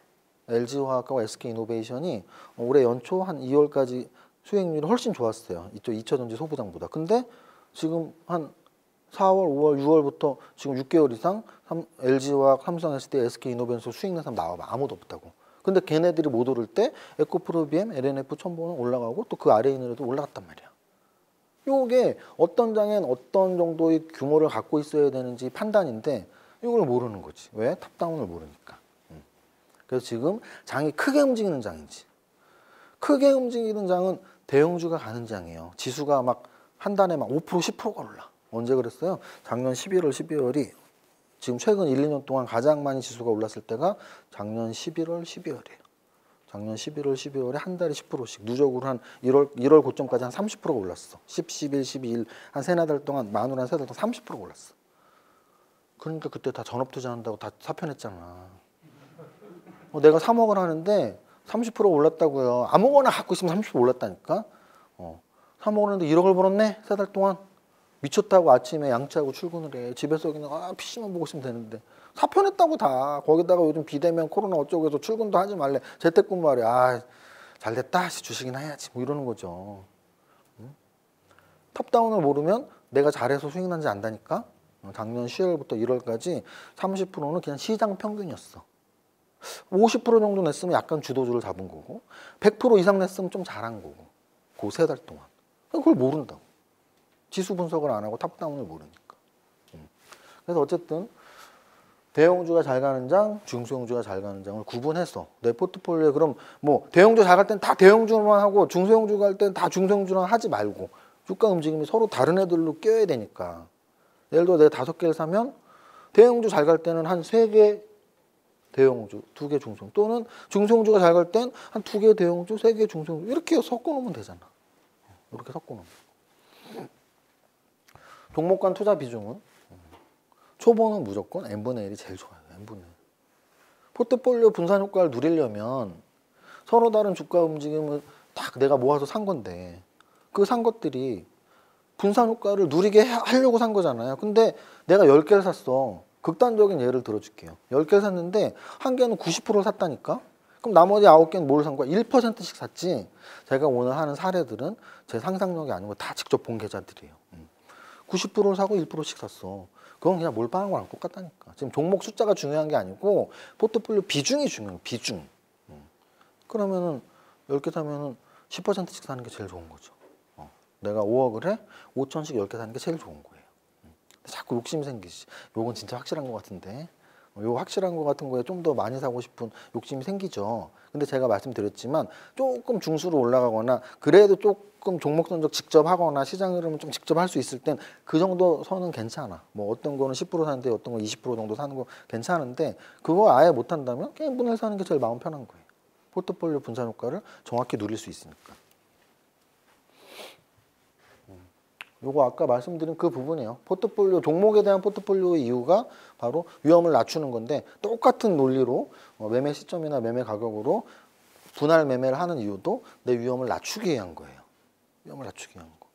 LG화학하고 SK이노베이션이 올해 연초 한 2월까지 수익률이 훨씬 좋았어요. 이쪽 2차전지 소부장보다. 근데 지금 한 4월, 5월, 6월부터 지금 6개월 이상 LG화학, 삼성 SDI, SK이노베이션 수익 낸 사람 나와봐. 아무도 없다고. 근데 걔네들이 못 오를 때 에코프로비엠, LNF, 첨보는 올라가고 또 그 아래에 있는 애도 올라갔단 말이야. 요게 어떤 장엔 어떤 정도의 규모를 갖고 있어야 되는지 판단인데 이걸 모르는 거지. 왜? 탑다운을 모르니까. 그래서 지금 장이 크게 움직이는 장인지, 크게 움직이는 장은 대형주가 가는 장이에요. 지수가 막 한 달에 막 5%, 10%가 올라. 언제 그랬어요? 작년 11월, 12월이 지금 최근 1, 2년 동안 가장 많이 지수가 올랐을 때가 작년 11월, 12월이에요. 작년 11월, 12월에 한 달에 10%씩 누적으로 한 1월 고점까지 한 30%가 올랐어. 10, 11, 12일 한 세네 달 동안 만으로 한 세 달 동안 30%가 올랐어. 그러니까 그때 다 전업투자한다고 다 사표냈잖아. 내가 3억을 하는데 30% 올랐다고요. 아무거나 갖고 있으면 30% 올랐다니까. 3억을 하는데 1억을 벌었네. 세 달 동안. 미쳤다고 아침에 양치하고 출근을 해. 집에서 그냥 PC만 보고 있으면 되는데. 사표냈다고 다. 거기다가 요즘 비대면 코로나 어쩌고 해서 출근도 하지 말래. 재택근무하래. 잘됐다. 주식이나 해야지. 뭐 이러는 거죠. 탑다운을 모르면 내가 잘해서 수익 난지 안다니까. 작년 10월부터 1월까지 30%는 그냥 시장 평균이었어. 50% 정도 냈으면 약간 주도주를 잡은 거고, 100% 이상 냈으면 좀 잘한 거고. 그 세 달 동안. 그걸 모른다고. 지수 분석을 안 하고 탑다운을 모르니까. 그래서 어쨌든 대형주가 잘 가는 장, 중소형주가 잘 가는 장을 구분해서 내 포트폴리오에, 그럼 뭐 대형주 잘 갈 땐 다 대형주만 하고 중소형주 갈 땐 다 중소형주만 하지 말고 주가 움직임이 서로 다른 애들로 껴야 되니까. 예를 들어 내가 5개를 사면 대형주 잘 갈 때는 한 3개 대형주, 2개 중소형주, 또는 중소형주가 잘 갈 땐 한 2개 대형주, 3개 중소형주 이렇게 섞어놓으면 되잖아. 이렇게 섞어놓으면. 종목 간 투자 비중은 초보는 무조건 n분의 1이 제일 좋아요. n분의 1. 포트폴리오 분산 효과를 누리려면 서로 다른 주가 움직임을 딱 내가 모아서 산 건데 그 산 것들이 분산 효과를 누리게 하려고 산 거잖아요. 근데 내가 10개를 샀어. 극단적인 예를 들어줄게요. 10개를 샀는데 한 개는 90%를 샀다니까? 그럼 나머지 9개는 뭘 산 거야? 1%씩 샀지. 제가 오늘 하는 사례들은 제 상상력이 아니고 다 직접 본 계좌들이에요. 90%를 사고 1%씩 샀어. 그건 그냥 몰빵한 거랑 똑같다니까. 지금 종목 숫자가 중요한 게 아니고 포트폴리오 비중이 중요해요. 비중. 그러면은 10개 사면은 10%씩 사는 게 제일 좋은 거죠. 내가 5억을 해? 5천씩 10개 사는 게 제일 좋은 거예요. 자꾸 욕심이 생기지. 요건 진짜 확실한 것 같은데. 요 확실한 것 같은 거에 좀 더 많이 사고 싶은 욕심이 생기죠. 근데 제가 말씀드렸지만 조금 중수로 올라가거나 그래도 조금 종목 선적 직접 하거나 시장 흐름을 좀 직접 할 수 있을 땐 그 정도 선은 괜찮아. 뭐 어떤 거는 10% 사는데 어떤 거 20% 정도 사는 거 괜찮은데 그거 아예 못 한다면 그냥 분할 사는 게 제일 마음 편한 거예요. 포트폴리오 분산 효과를 정확히 누릴 수 있으니까. 요거 아까 말씀드린 그 부분이에요. 포트폴리오 종목에 대한 포트폴리오의 이유가 바로 위험을 낮추는 건데 똑같은 논리로 매매 시점이나 매매 가격으로 분할 매매를 하는 이유도 내 위험을 낮추기 위한 거예요. 위험을 낮추기 위한 거.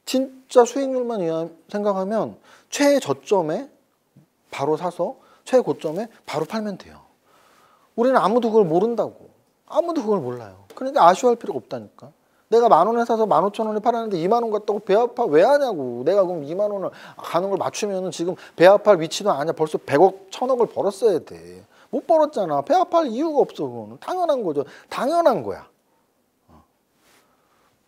진짜 수익률만 생각하면 최저점에 바로 사서 최고점에 바로 팔면 돼요. 우리는 아무도 그걸 모른다고. 아무도 그걸 몰라요. 그러니까 아쉬워할 필요가 없다니까. 내가 10,000원에 사서 15,000원에 팔았는데 20,000원 갔다고 배합할 왜 하냐고. 내가 그럼 20,000원을 가는 걸 맞추면은 지금 배합할 위치도 아니야. 벌써 100억, 1,000억을 벌었어야 돼. 못 벌었잖아. 배합할 이유가 없어. 그거는 당연한 거죠. 당연한 거야.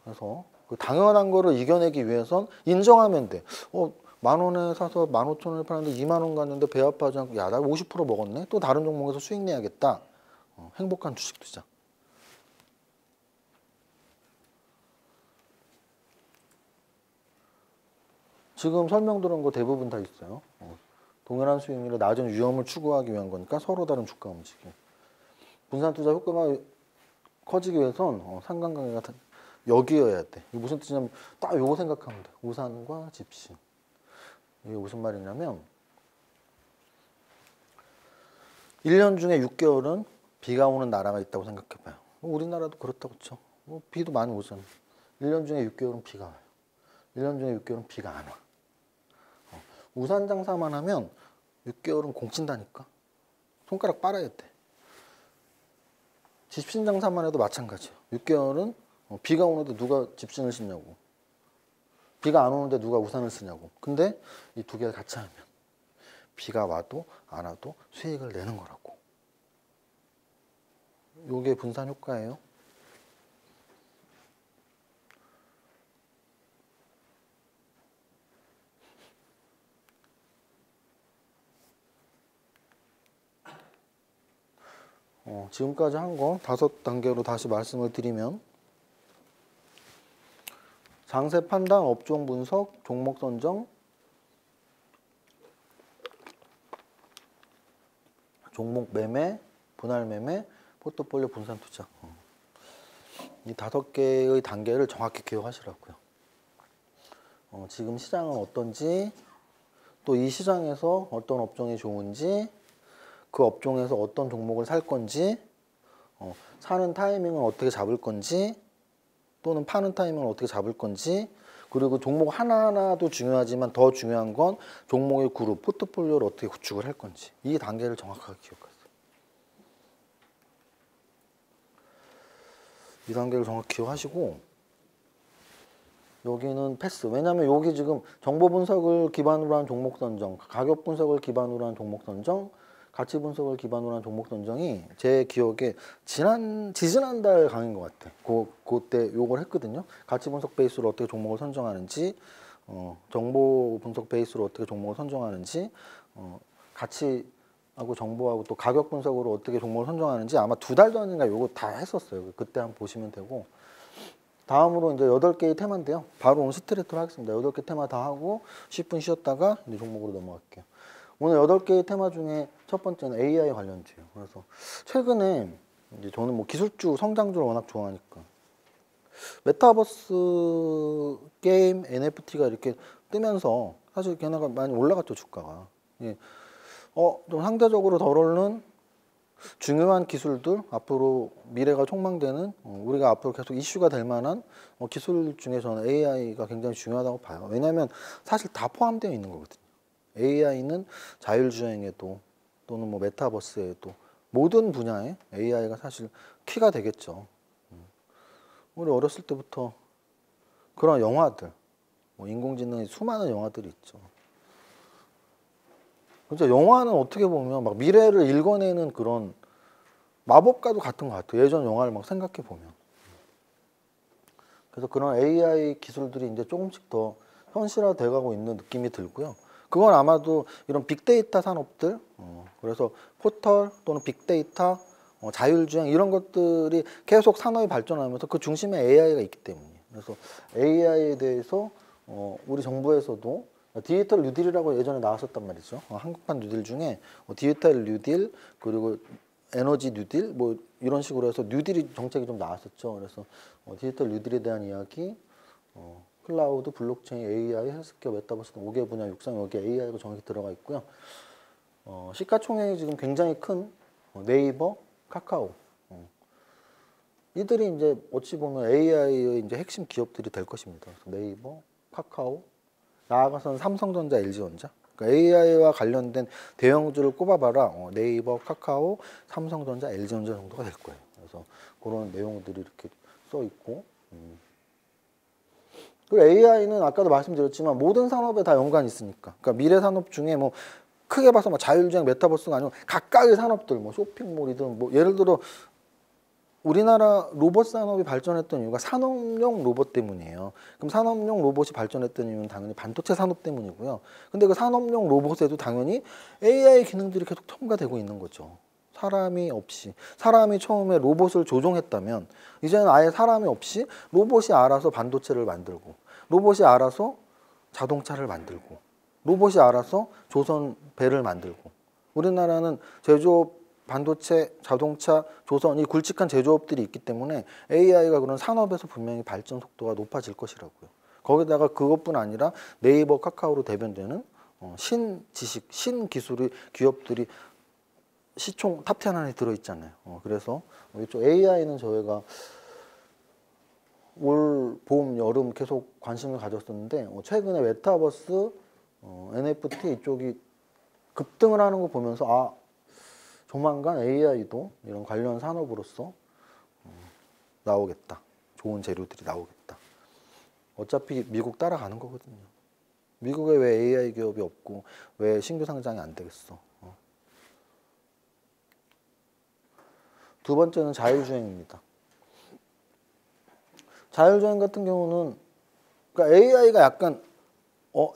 그래서 그 당연한 거를 이겨내기 위해선 인정하면 돼. 10,000원에 사서 15,000원에 팔았는데 20,000원 갔는데 배합하지 않고 야, 나 50% 먹었네. 또 다른 종목에서 수익 내야겠다. 행복한 주식 투자. 지금 설명드린 거 대부분 다 있어요. 동일한 수익률에 낮은 위험을 추구하기 위한 거니까 서로 다른 주가 움직임. 분산 투자 효과가 커지기 위해선 상관관계가 여기여야 돼. 이게 무슨 뜻이냐면 딱 요거 생각하면 돼. 우산과 집신. 이게 무슨 말이냐면 1년 중에 6개월은 비가 오는 나라가 있다고 생각해봐요. 우리나라도 그렇다고 쳐. 비도 많이 오잖아. 1년 중에 6개월은 비가 와요. 1년 중에 6개월은 비가 안 와. 우산 장사만 하면 6개월은 공친다니까. 손가락 빨아야 돼. 집신 장사만 해도 마찬가지예요. 6개월은 비가 오는데 누가 집신을 신냐고. 비가 안 오는데 누가 우산을 쓰냐고. 근데 이 두 개를 같이 하면 비가 와도 안 와도 수익을 내는 거라고. 요게 분산 효과예요. 지금까지 한 거 5단계로 다시 말씀을 드리면 장세 판단, 업종 분석, 종목 선정, 종목 매매, 분할 매매, 포트폴리오 분산 투자. 이 5개의 단계를 정확히 기억하시라고요. 지금 시장은 어떤지, 또 이 시장에서 어떤 업종이 좋은지, 그 업종에서 어떤 종목을 살 건지, 사는 타이밍을 어떻게 잡을 건지, 또는 파는 타이밍을 어떻게 잡을 건지, 그리고 종목 하나하나도 중요하지만 더 중요한 건 종목의 그룹, 포트폴리오를 어떻게 구축을 할 건지, 이 단계를 정확하게 기억하세요. 이 단계를 정확히 기억하시고 여기는 패스. 왜냐하면 여기 지금 정보 분석을 기반으로 한 종목 선정, 가격 분석을 기반으로 한 종목 선정, 가치 분석을 기반으로 한 종목 선정이 제 기억에 지지난달 강의인 것 같아. 그때 요걸 했거든요. 가치 분석 베이스로 어떻게 종목을 선정하는지, 정보 분석 베이스로 어떻게 종목을 선정하는지, 가치하고 정보하고 또 가격 분석으로 어떻게 종목을 선정하는지 아마 2달 전인가 요거 다 했었어요. 그때 한번 보시면 되고. 다음으로 이제 8개의 테마인데요. 바로 오늘 스트레이트로 하겠습니다. 8개 테마 다 하고 10분 쉬었다가 이제 종목으로 넘어갈게요. 오늘 8개의 테마 중에 첫 번째는 AI 관련주예요. 그래서 최근에 이제 저는 뭐 기술주, 성장주를 워낙 좋아하니까 메타버스 게임 NFT가 이렇게 뜨면서 사실 걔네가 많이 올라갔죠, 주가가. 예. 좀 상대적으로 덜 오르는 중요한 기술들, 앞으로 미래가 촉망되는 우리가 앞으로 계속 이슈가 될 만한 기술 중에 저는 AI가 굉장히 중요하다고 봐요. 왜냐하면 사실 다 포함되어 있는 거거든요. AI는 자율주행에도 또는 뭐 메타버스에도 모든 분야에 AI가 사실 키가 되겠죠. 우리 어렸을 때부터 그런 영화들, 뭐 인공지능의 수많은 영화들이 있죠. 진짜 영화는 어떻게 보면 막 미래를 읽어내는 그런 마법과도 같은 것 같아요. 예전 영화를 막 생각해 보면. 그래서 그런 AI 기술들이 이제 조금씩 더 현실화돼 가고 있는 느낌이 들고요. 그건 아마도 이런 빅데이터 산업들, 그래서 포털 또는 빅데이터, 자율주행 이런 것들이 계속 산업이 발전하면서 그 중심에 AI가 있기 때문이에요. 그래서 AI에 대해서 우리 정부에서도 디지털 뉴딜이라고 예전에 나왔었단 말이죠. 한국판 뉴딜 중에 디지털 뉴딜 그리고 에너지 뉴딜 뭐 이런 식으로 해서 뉴딜이 정책이 좀 나왔었죠. 그래서 디지털 뉴딜에 대한 이야기, 클라우드, 블록체인, AI, 헬스케어, 메타버스 등 5개 분야 육상 여기 AI가 정확히 들어가 있고요. 시가총액이 지금 굉장히 큰 네이버, 카카오 이들이 이제 어찌 보면 AI의 이제 핵심 기업들이 될 것입니다. 그래서 네이버, 카카오, 나아가서는 삼성전자, LG전자. 그러니까 AI와 관련된 대형주를 꼽아봐라. 네이버, 카카오, 삼성전자, LG전자 정도가 될 거예요. 그래서 그런 내용들이 이렇게 써 있고. 그리고 AI는 아까도 말씀드렸지만 모든 산업에 다 연관이 있으니까. 그러니까 미래 산업 중에 뭐 크게 봐서 뭐 자율주행, 메타버스가 아니고 각각의 산업들, 뭐 쇼핑몰이든 뭐 예를 들어 우리나라 로봇 산업이 발전했던 이유가 산업용 로봇 때문이에요. 그럼 산업용 로봇이 발전했던 이유는 당연히 반도체 산업 때문이고요. 근데 그 산업용 로봇에도 당연히 AI 기능들이 계속 첨가되고 있는 거죠. 사람이 없이. 사람이 처음에 로봇을 조종했다면 이제는 아예 사람이 없이 로봇이 알아서 반도체를 만들고 로봇이 알아서 자동차를 만들고 로봇이 알아서 조선 배를 만들고 우리나라는 제조업 반도체, 자동차, 조선 이 굵직한 제조업들이 있기 때문에 AI가 그런 산업에서 분명히 발전 속도가 높아질 것이라고요. 거기다가 그것뿐 아니라 네이버, 카카오로 대변되는 신지식, 신기술의 기업들이 시총 탑10 안에 들어있잖아요. 그래서 이쪽 AI는 저희가 올 봄, 여름 계속 관심을 가졌었는데 최근에 메타버스, NFT 이쪽이 급등을 하는 거 보면서 조만간 AI도 이런 관련 산업으로서 나오겠다. 좋은 재료들이 나오겠다. 어차피 미국 따라가는 거거든요. 미국에 왜 AI 기업이 없고 왜 신규 상장이 안 되겠어. 두 번째는 자율주행입니다. 자율주행 같은 경우는 그러니까 AI가 약간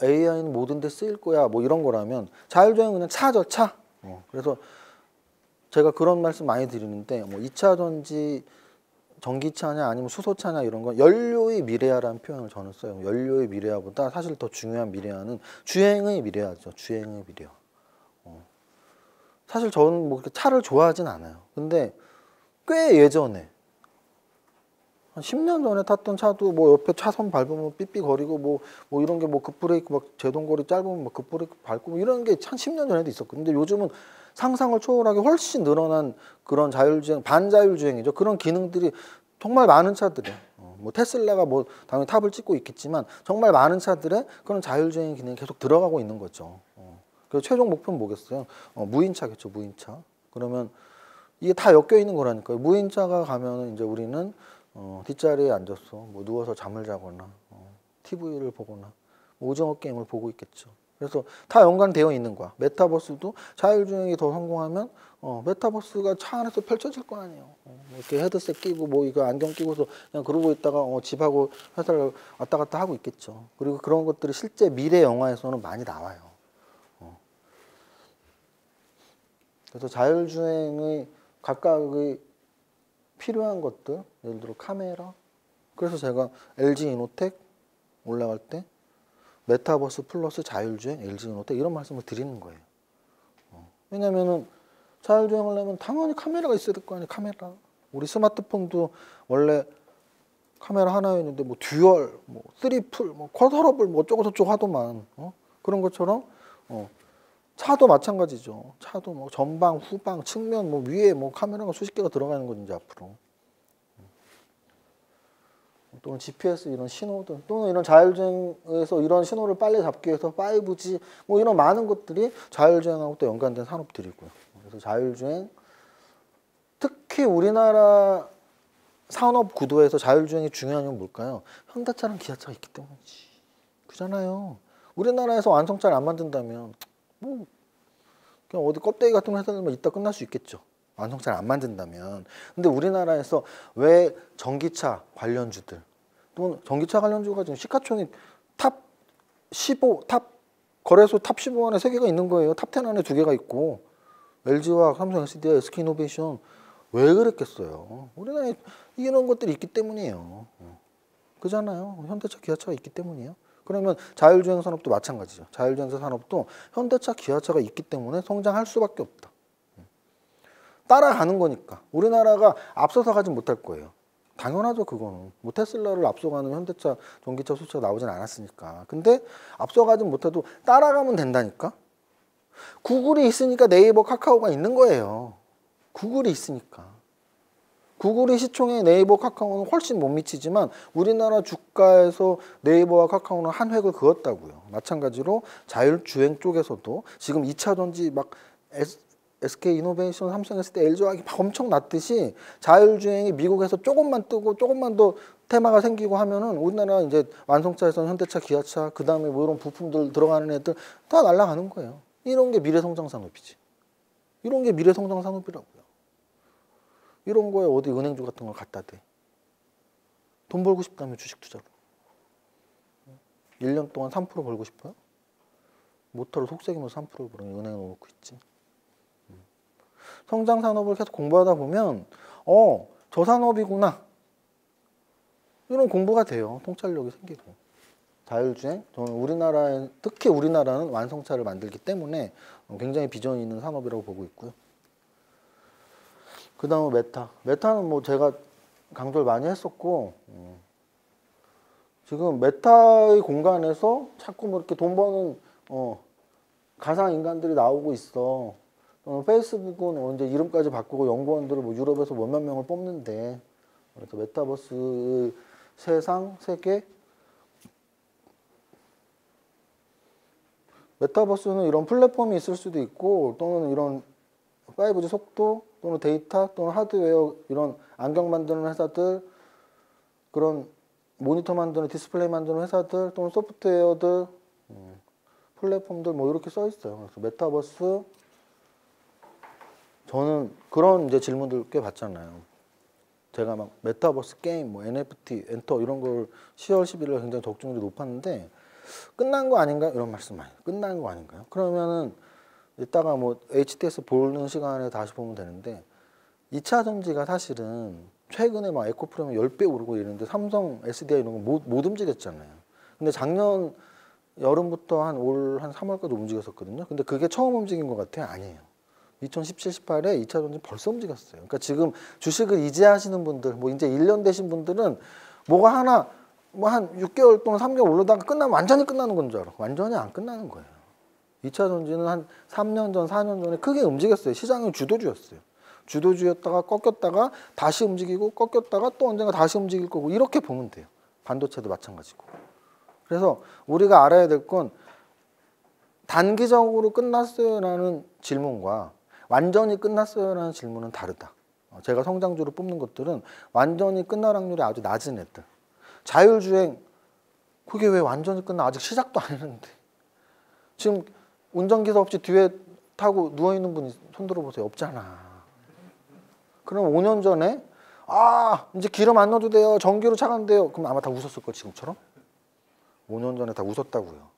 AI는 모든 데 쓰일 거야 뭐 이런 거라면 자율주행은 그냥 차죠, 차. 그래서 제가 그런 말씀 많이 드리는데 뭐 2차 전지 전기차냐 아니면 수소차냐 이런 건 연료의 미래화라는 표현을 저는 써요. 연료의 미래화보다 사실 더 중요한 미래화는 주행의 미래화죠. 주행의 미래화. 사실 저는 뭐 차를 좋아하진 않아요. 근데 꽤 예전에 한 10년 전에 탔던 차도 뭐 옆에 차선 밟으면 삐삐거리고 뭐 이런 게 뭐 급브레이크 막 제동거리 짧으면 막 급브레이크 밟고 뭐 이런 게 한 10년 전에도 있었거든요. 근데 요즘은 상상을 초월하게 훨씬 늘어난 그런 자율주행, 반자율주행이죠. 그런 기능들이 정말 많은 차들에 뭐 테슬라가 뭐 당연히 탑을 찍고 있겠지만 정말 많은 차들에 그런 자율주행 기능이 계속 들어가고 있는 거죠. 그래서 최종 목표는 뭐겠어요? 무인차겠죠, 무인차. 그러면 이게 다 엮여 있는 거라니까요. 무인차가 가면은 이제 우리는 뒷자리에 앉아서 뭐 누워서 잠을 자거나 TV를 보거나 오징어 게임을 보고 있겠죠. 그래서 다 연관되어 있는 거야. 메타버스도 자율주행이 더 성공하면 메타버스가 차 안에서 펼쳐질 거 아니에요. 이렇게 헤드셋 끼고 뭐 이거 안경 끼고서 그냥 그러고 있다가 집하고 회사를 왔다 갔다 하고 있겠죠. 그리고 그런 것들이 실제 미래 영화에서는 많이 나와요. 그래서 자율주행의 각각의 필요한 것들, 예를 들어 카메라. 그래서 제가 LG 이노텍 올라갈 때 메타버스 플러스 자율주행, LG 이노텍 이런 말씀을 드리는 거예요. 왜냐면은 자율주행을 하려면 당연히 카메라가 있어야 될 거 아니에요. 카메라. 우리 스마트폰도 원래 카메라 하나였는데 뭐 듀얼, 뭐 쓰리플, 뭐 쿼더러블 뭐 어쩌고 저쩌고 하더만 그런 것처럼 차도 마찬가지죠. 차도 뭐 전방, 후방, 측면 뭐 위에 뭐 카메라가 수십 개가 들어가는 거지 이제 앞으로. 또는 GPS 이런 신호등 또는 이런 자율주행에서 이런 신호를 빨리 잡기 위해서 5G 뭐 이런 많은 것들이 자율주행하고 또 연관된 산업들이고요. 그래서 자율주행 특히 우리나라 산업 구도에서 자율주행이 중요한 건 뭘까요? 현대차랑 기아차가 있기 때문이지. 그잖아요. 우리나라에서 완성차를 안 만든다면 뭐 그냥 어디 껍데기 같은 거 해서 이따 끝날 수 있겠죠. 완성차를 안 만든다면. 근데 우리나라에서 왜 전기차 관련주들 또는 전기차 관련주가 지금 시가총액 탑 15, 거래소 탑 15 안에 3개가 있는 거예요. 탑 10 안에 2개가 있고 LG와 삼성, SDI, SK이노베이션 왜 그랬겠어요? 우리나라에 이런 것들이 있기 때문이에요. 그잖아요. 현대차, 기아차가 있기 때문이에요. 그러면 자율주행 산업도 마찬가지죠. 자율주행 산업도 현대차, 기아차가 있기 때문에 성장할 수밖에 없다. 따라가는 거니까. 우리나라가 앞서서 가진 못할 거예요. 당연하죠, 그거는. 뭐 테슬라를 앞서가는 현대차, 전기차, 수차가 나오진 않았으니까. 근데 앞서가진 못해도 따라가면 된다니까. 구글이 있으니까 네이버, 카카오가 있는 거예요. 구글이 있으니까. 구글이 시총에 네이버, 카카오는 훨씬 못 미치지만 우리나라 주가에서 네이버와 카카오는 한 획을 그었다고요. 마찬가지로 자율주행 쪽에서도 지금 2차 전지 막 SK이노베이션, 삼성, SDI, LG와 막 엄청 났듯이 자율주행이 미국에서 조금만 뜨고 조금만 더 테마가 생기고 하면은 우리나라 이제 완성차에서는 현대차, 기아차, 그 다음에 뭐 이런 부품들 들어가는 애들 다 날아가는 거예요. 이런 게 미래성장 산업이지. 이런 게 미래성장 산업이라고요. 이런 거에 어디 은행주 같은 걸 갖다 대. 돈 벌고 싶다면 주식 투자로. 1년 동안 3% 벌고 싶어요? 모터를 속삭이면서 3%를 벌으면 은행에 넣어놓고 있지. 성장 산업을 계속 공부하다 보면 저 산업이구나. 이런 공부가 돼요. 통찰력이 생기고. 자율주행, 저는 우리나라에 특히 우리나라는 완성차를 만들기 때문에 굉장히 비전이 있는 산업이라고 보고 있고요. 그 다음은 메타는 뭐 제가 강조를 많이 했었고 지금 메타의 공간에서 자꾸 뭐 이렇게 돈 버는 가상 인간들이 나오고 있어. 페이스북은 언제 이름까지 바꾸고 연구원들을 뭐 유럽에서 몇몇 명을 뽑는데 그래서 메타버스 세상 세계 메타버스는 이런 플랫폼이 있을 수도 있고 또는 이런 5G 속도 또는 데이터 또는 하드웨어 이런 안경 만드는 회사들 그런 모니터 만드는 디스플레이 만드는 회사들 또는 소프트웨어들 플랫폼들 뭐 이렇게 써 있어요. 그래서 메타버스 저는 그런 이제 질문들 꽤 받잖아요. 제가 막 메타버스 게임 뭐 NFT 엔터 이런 걸 10월 11일 굉장히 적중률이 높았는데 끝난 거 아닌가요? 이런 말씀 많이 끝난 거 아닌가요? 그러면은 이따가 뭐 HTS 보는 시간에 다시 보면 되는데 2차 전지가 사실은 최근에 막 에코프로면 10배 오르고 이러는데 삼성, SDI 이런 거 못 움직였잖아요. 근데 작년 여름부터 한 3월까지 움직였었거든요. 근데 그게 처음 움직인 것 같아요? 아니에요. 2017, 18에 2차 전지 벌써 움직였어요. 그러니까 지금 주식을 이제 하시는 분들, 뭐 이제 1년 되신 분들은 뭐가 하나 뭐 한 6개월 동안 3개월 올라다가 끝나면 완전히 끝나는 건 줄 알아. 완전히 안 끝나는 거예요. 2차 전지는 한 3년 전, 4년 전에 크게 움직였어요. 시장은 주도주였어요. 주도주였다가 꺾였다가 다시 움직이고 꺾였다가 또 언젠가 다시 움직일 거고 이렇게 보면 돼요. 반도체도 마찬가지고. 그래서 우리가 알아야 될 건 단기적으로 끝났어요라는 질문과 완전히 끝났어요라는 질문은 다르다. 제가 성장주로 뽑는 것들은 완전히 끝날 확률이 아주 낮은 애들. 자율주행 그게 왜 완전히 끝나? 아직 시작도 안 했는데. 지금 운전기사 없이 뒤에 타고 누워있는 분이 손 들어보세요. 없잖아. 그럼 5년 전에 이제 기름 안 넣어도 돼요. 전기로 차 간대요. 그럼 아마 다 웃었을 걸 지금처럼. 5년 전에 다 웃었다고요.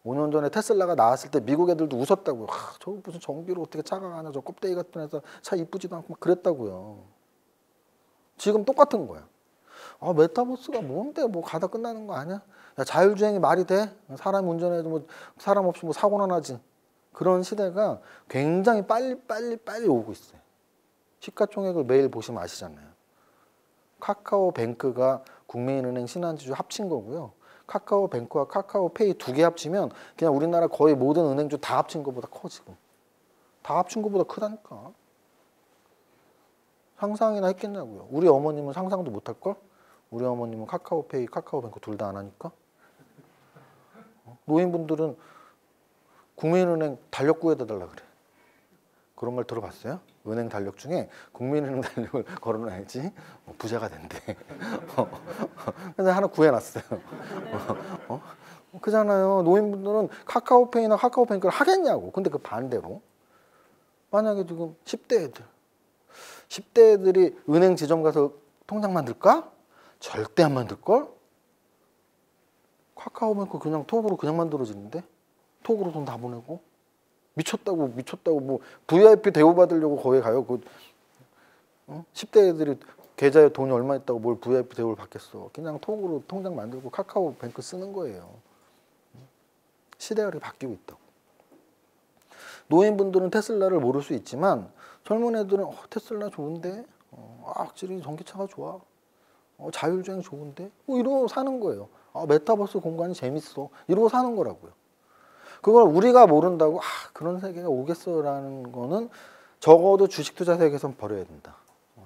5년 전에 테슬라가 나왔을 때 미국 애들도 웃었다고요. 저 무슨 전기로 어떻게 차가 가냐. 저 껍데기 같은 애서 차 이쁘지도 않고 막 그랬다고요. 지금 똑같은 거야. 메타버스가 뭔데 뭐 가다 끝나는 거 아니야? 야, 자율주행이 말이 돼? 사람 운전해도 뭐 사람 없이 뭐 사고나 나지. 그런 시대가 굉장히 빨리 오고 있어요. 시가총액을 매일 보시면 아시잖아요. 카카오뱅크가 국민은행 신한지주 합친 거고요. 카카오뱅크와 카카오페이 2개 합치면 그냥 우리나라 거의 모든 은행주 다 합친 것보다 커 지금. 다 합친 것보다 크다니까. 상상이나 했겠냐고요. 우리 어머님은 상상도 못할걸? 우리 어머님은 카카오페이, 카카오뱅크 둘 다 안 하니까. 노인분들은 국민은행 달력 구해달라 그래. 그런 걸 들어봤어요? 은행 달력 중에 국민은행 달력을 걸어놔야지 부자가 된대. 그래서 하나 구해놨어요. 그잖아요. 노인분들은 카카오페이나 카카오뱅크를 하겠냐고. 근데 그 반대로 만약에 지금 10대 애들이 은행 지점 가서 통장 만들까? 절대 안 만들걸? 카카오뱅크 그냥 톡으로 그냥 만들어지는데? 톡으로 돈 다 보내고? 미쳤다고 뭐 VIP 대우받으려고 거기 가요. 10대 애들이 계좌에 돈이 얼마 있다고 뭘 VIP 대우를 받겠어. 그냥 톡으로 통장 만들고 카카오뱅크 쓰는 거예요. 시대가 이렇게 바뀌고 있다고. 노인분들은 테슬라를 모를 수 있지만 젊은 애들은 테슬라 좋은데? 확실히 전기차가 좋아. 자율주행 좋은데? 이러고 사는 거예요. 메타버스 공간이 재밌어. 이러고 사는 거라고요. 그걸 우리가 모른다고 그런 세계가 오겠어라는 거는 적어도 주식 투자 세계에선 버려야 된다.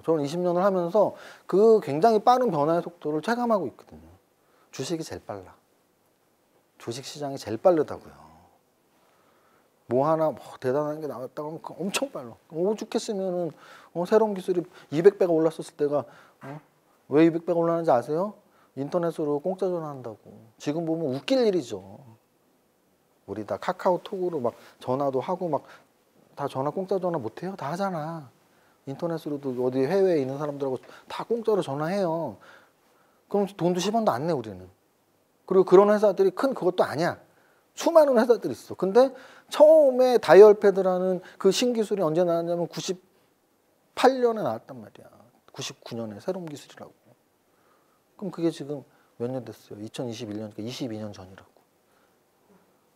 저는 20년을 하면서 그 굉장히 빠른 변화의 속도를 체감하고 있거든요. 주식이 제일 빨라. 주식 시장이 제일 빠르다고요. 뭐 하나 대단한 게 나왔다고 하면 엄청 빨라. 오죽했으면은 새로운 기술이 200배가 올랐었을 때가 왜 200배가 올랐는지 아세요? 인터넷으로 공짜 전화한다고. 지금 보면 웃길 일이죠. 우리 다 카카오톡으로 막 전화도 하고 막 다 전화 공짜 전화 못해요? 다 하잖아. 인터넷으로도 어디 해외에 있는 사람들하고 다 공짜로 전화해요. 그럼 돈도 10원도 안 내 우리는. 그리고 그런 회사들이 큰 그것도 아니야. 수많은 회사들이 있어. 근데 처음에 다이얼패드라는 그 신기술이 언제 나왔냐면 98년에 나왔단 말이야. 99년에 새로운 기술이라고. 그럼 그게 지금 몇 년 됐어요? 2021년이니까 22년 전이라고.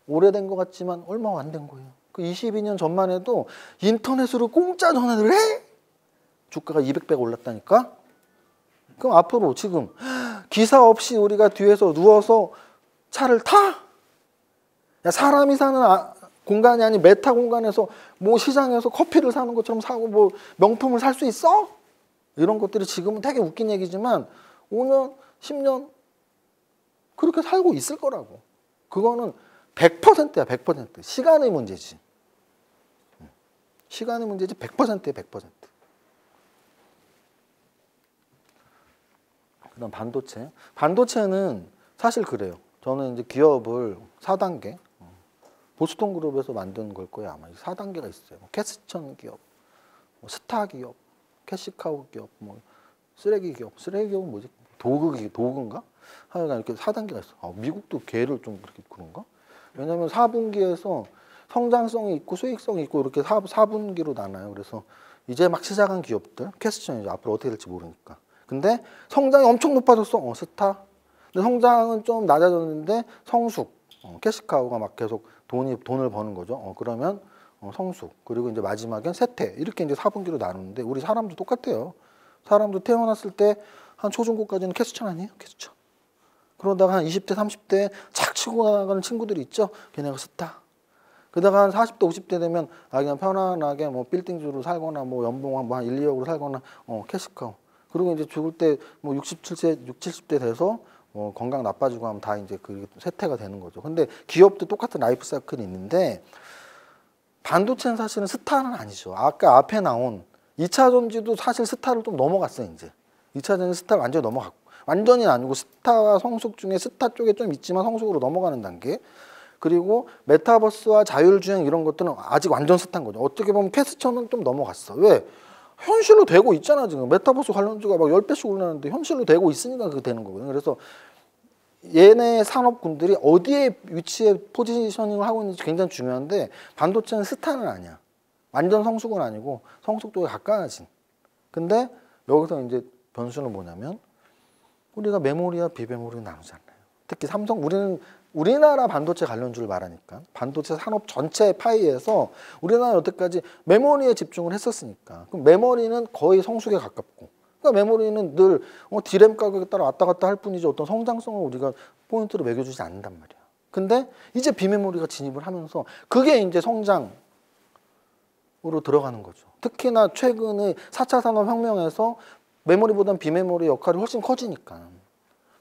오래된 것 같지만 얼마 안 된 거예요. 그 22년 전만 해도 인터넷으로 공짜 전화를 해? 주가가 200배가 올랐다니까? 그럼 앞으로 지금 기사 없이 우리가 뒤에서 누워서 차를 타? 야, 사람이 사는 공간이 아닌 메타 공간에서 뭐 시장에서 커피를 사는 것처럼 사고 뭐 명품을 살 수 있어? 이런 것들이 지금은 되게 웃긴 얘기지만 5년, 10년 그렇게 살고 있을 거라고. 그거는 100%야, 100%. 시간의 문제지. 시간의 문제지 100%야, 100%. 그다음 반도체. 반도체는 사실 그래요. 저는 이제 기업을 4단계 보스턴 그룹에서 만든 걸 거예요. 아마 4단계가 있어요. 캐스천 기업, 스타 기업, 캐시카우 기업, 쓰레기 기업. 쓰레기 기업은 뭐지? 도구인가? 하여간 이렇게 4단계가 있어. 미국도 걔를 좀 그렇게 그런가? 왜냐면 4분기에서 성장성이 있고 수익성이 있고 이렇게 4분기로 나눠요. 그래서 이제 막 시작한 기업들, 캐스천이죠. 앞으로 어떻게 될지 모르니까. 근데 성장이 엄청 높아졌어. 스타. 근데 성장은 좀 낮아졌는데 성숙, 캐시카우가 막 계속 돈을 버는 거죠. 그러면 성숙. 그리고 이제 마지막엔 쇠퇴. 이렇게 이제 4분기로 나누는데 우리 사람도 똑같아요. 사람도 태어났을 때 한 초중고까지는 캐스천 아니에요? 캐스천. 그러다가 한 20대, 30대 착 치고 나가는 친구들이 있죠. 걔네가 스타. 그러다가 한 40대, 50대 되면 그냥 편안하게 뭐 빌딩주로 살거나 뭐 연봉 한 1, 2억으로 살거나 캐시카우. 그리고 이제 죽을 때 뭐 67세, 60, 70대 돼서 건강 나빠지고 하면 다 이제 그 쇠퇴가 되는 거죠. 근데 기업도 똑같은 라이프 사이클이 있는데 반도체는 사실은 스타는 아니죠. 아까 앞에 나온 2차 전지도 사실 스타를 좀 넘어갔어요, 이제. 2차 전지 스타를 완전히 넘어갔고. 완전히 아니고 스타와 성숙 중에 스타 쪽에 좀 있지만 성숙으로 넘어가는 단계. 그리고 메타버스와 자율주행 이런 것들은 아직 완전 스타인 거죠. 어떻게 보면 캐스천은 좀 넘어갔어. 왜? 현실로 되고 있잖아, 지금. 메타버스 관련주가 막 10배씩 올랐는데 현실로 되고 있으니까 그게 되는 거거든요. 그래서 얘네 산업군들이 어디에 위치에 포지셔닝을 하고 있는지 굉장히 중요한데 반도체는 스타는 아니야. 완전 성숙은 아니고 성숙 쪽에 가까워진. 근데 여기서 이제 변수는 뭐냐면 우리가 메모리와 비메모리 나누잖아요. 특히 삼성, 우리나라 반도체 관련주를 말하니까 반도체 산업 전체 파이에서 우리나라는 여태까지 메모리에 집중을 했었으니까 그럼 메모리는 거의 성숙에 가깝고 그러니까 메모리는 늘 디램 가격에 따라 왔다 갔다 할 뿐이지 어떤 성장성을 우리가 포인트로 매겨주지 않는단 말이야. 근데 이제 비메모리가 진입을 하면서 그게 이제 성장으로 들어가는 거죠. 특히나 최근의 4차 산업혁명에서 메모리보다는 비메모리 역할이 훨씬 커지니까.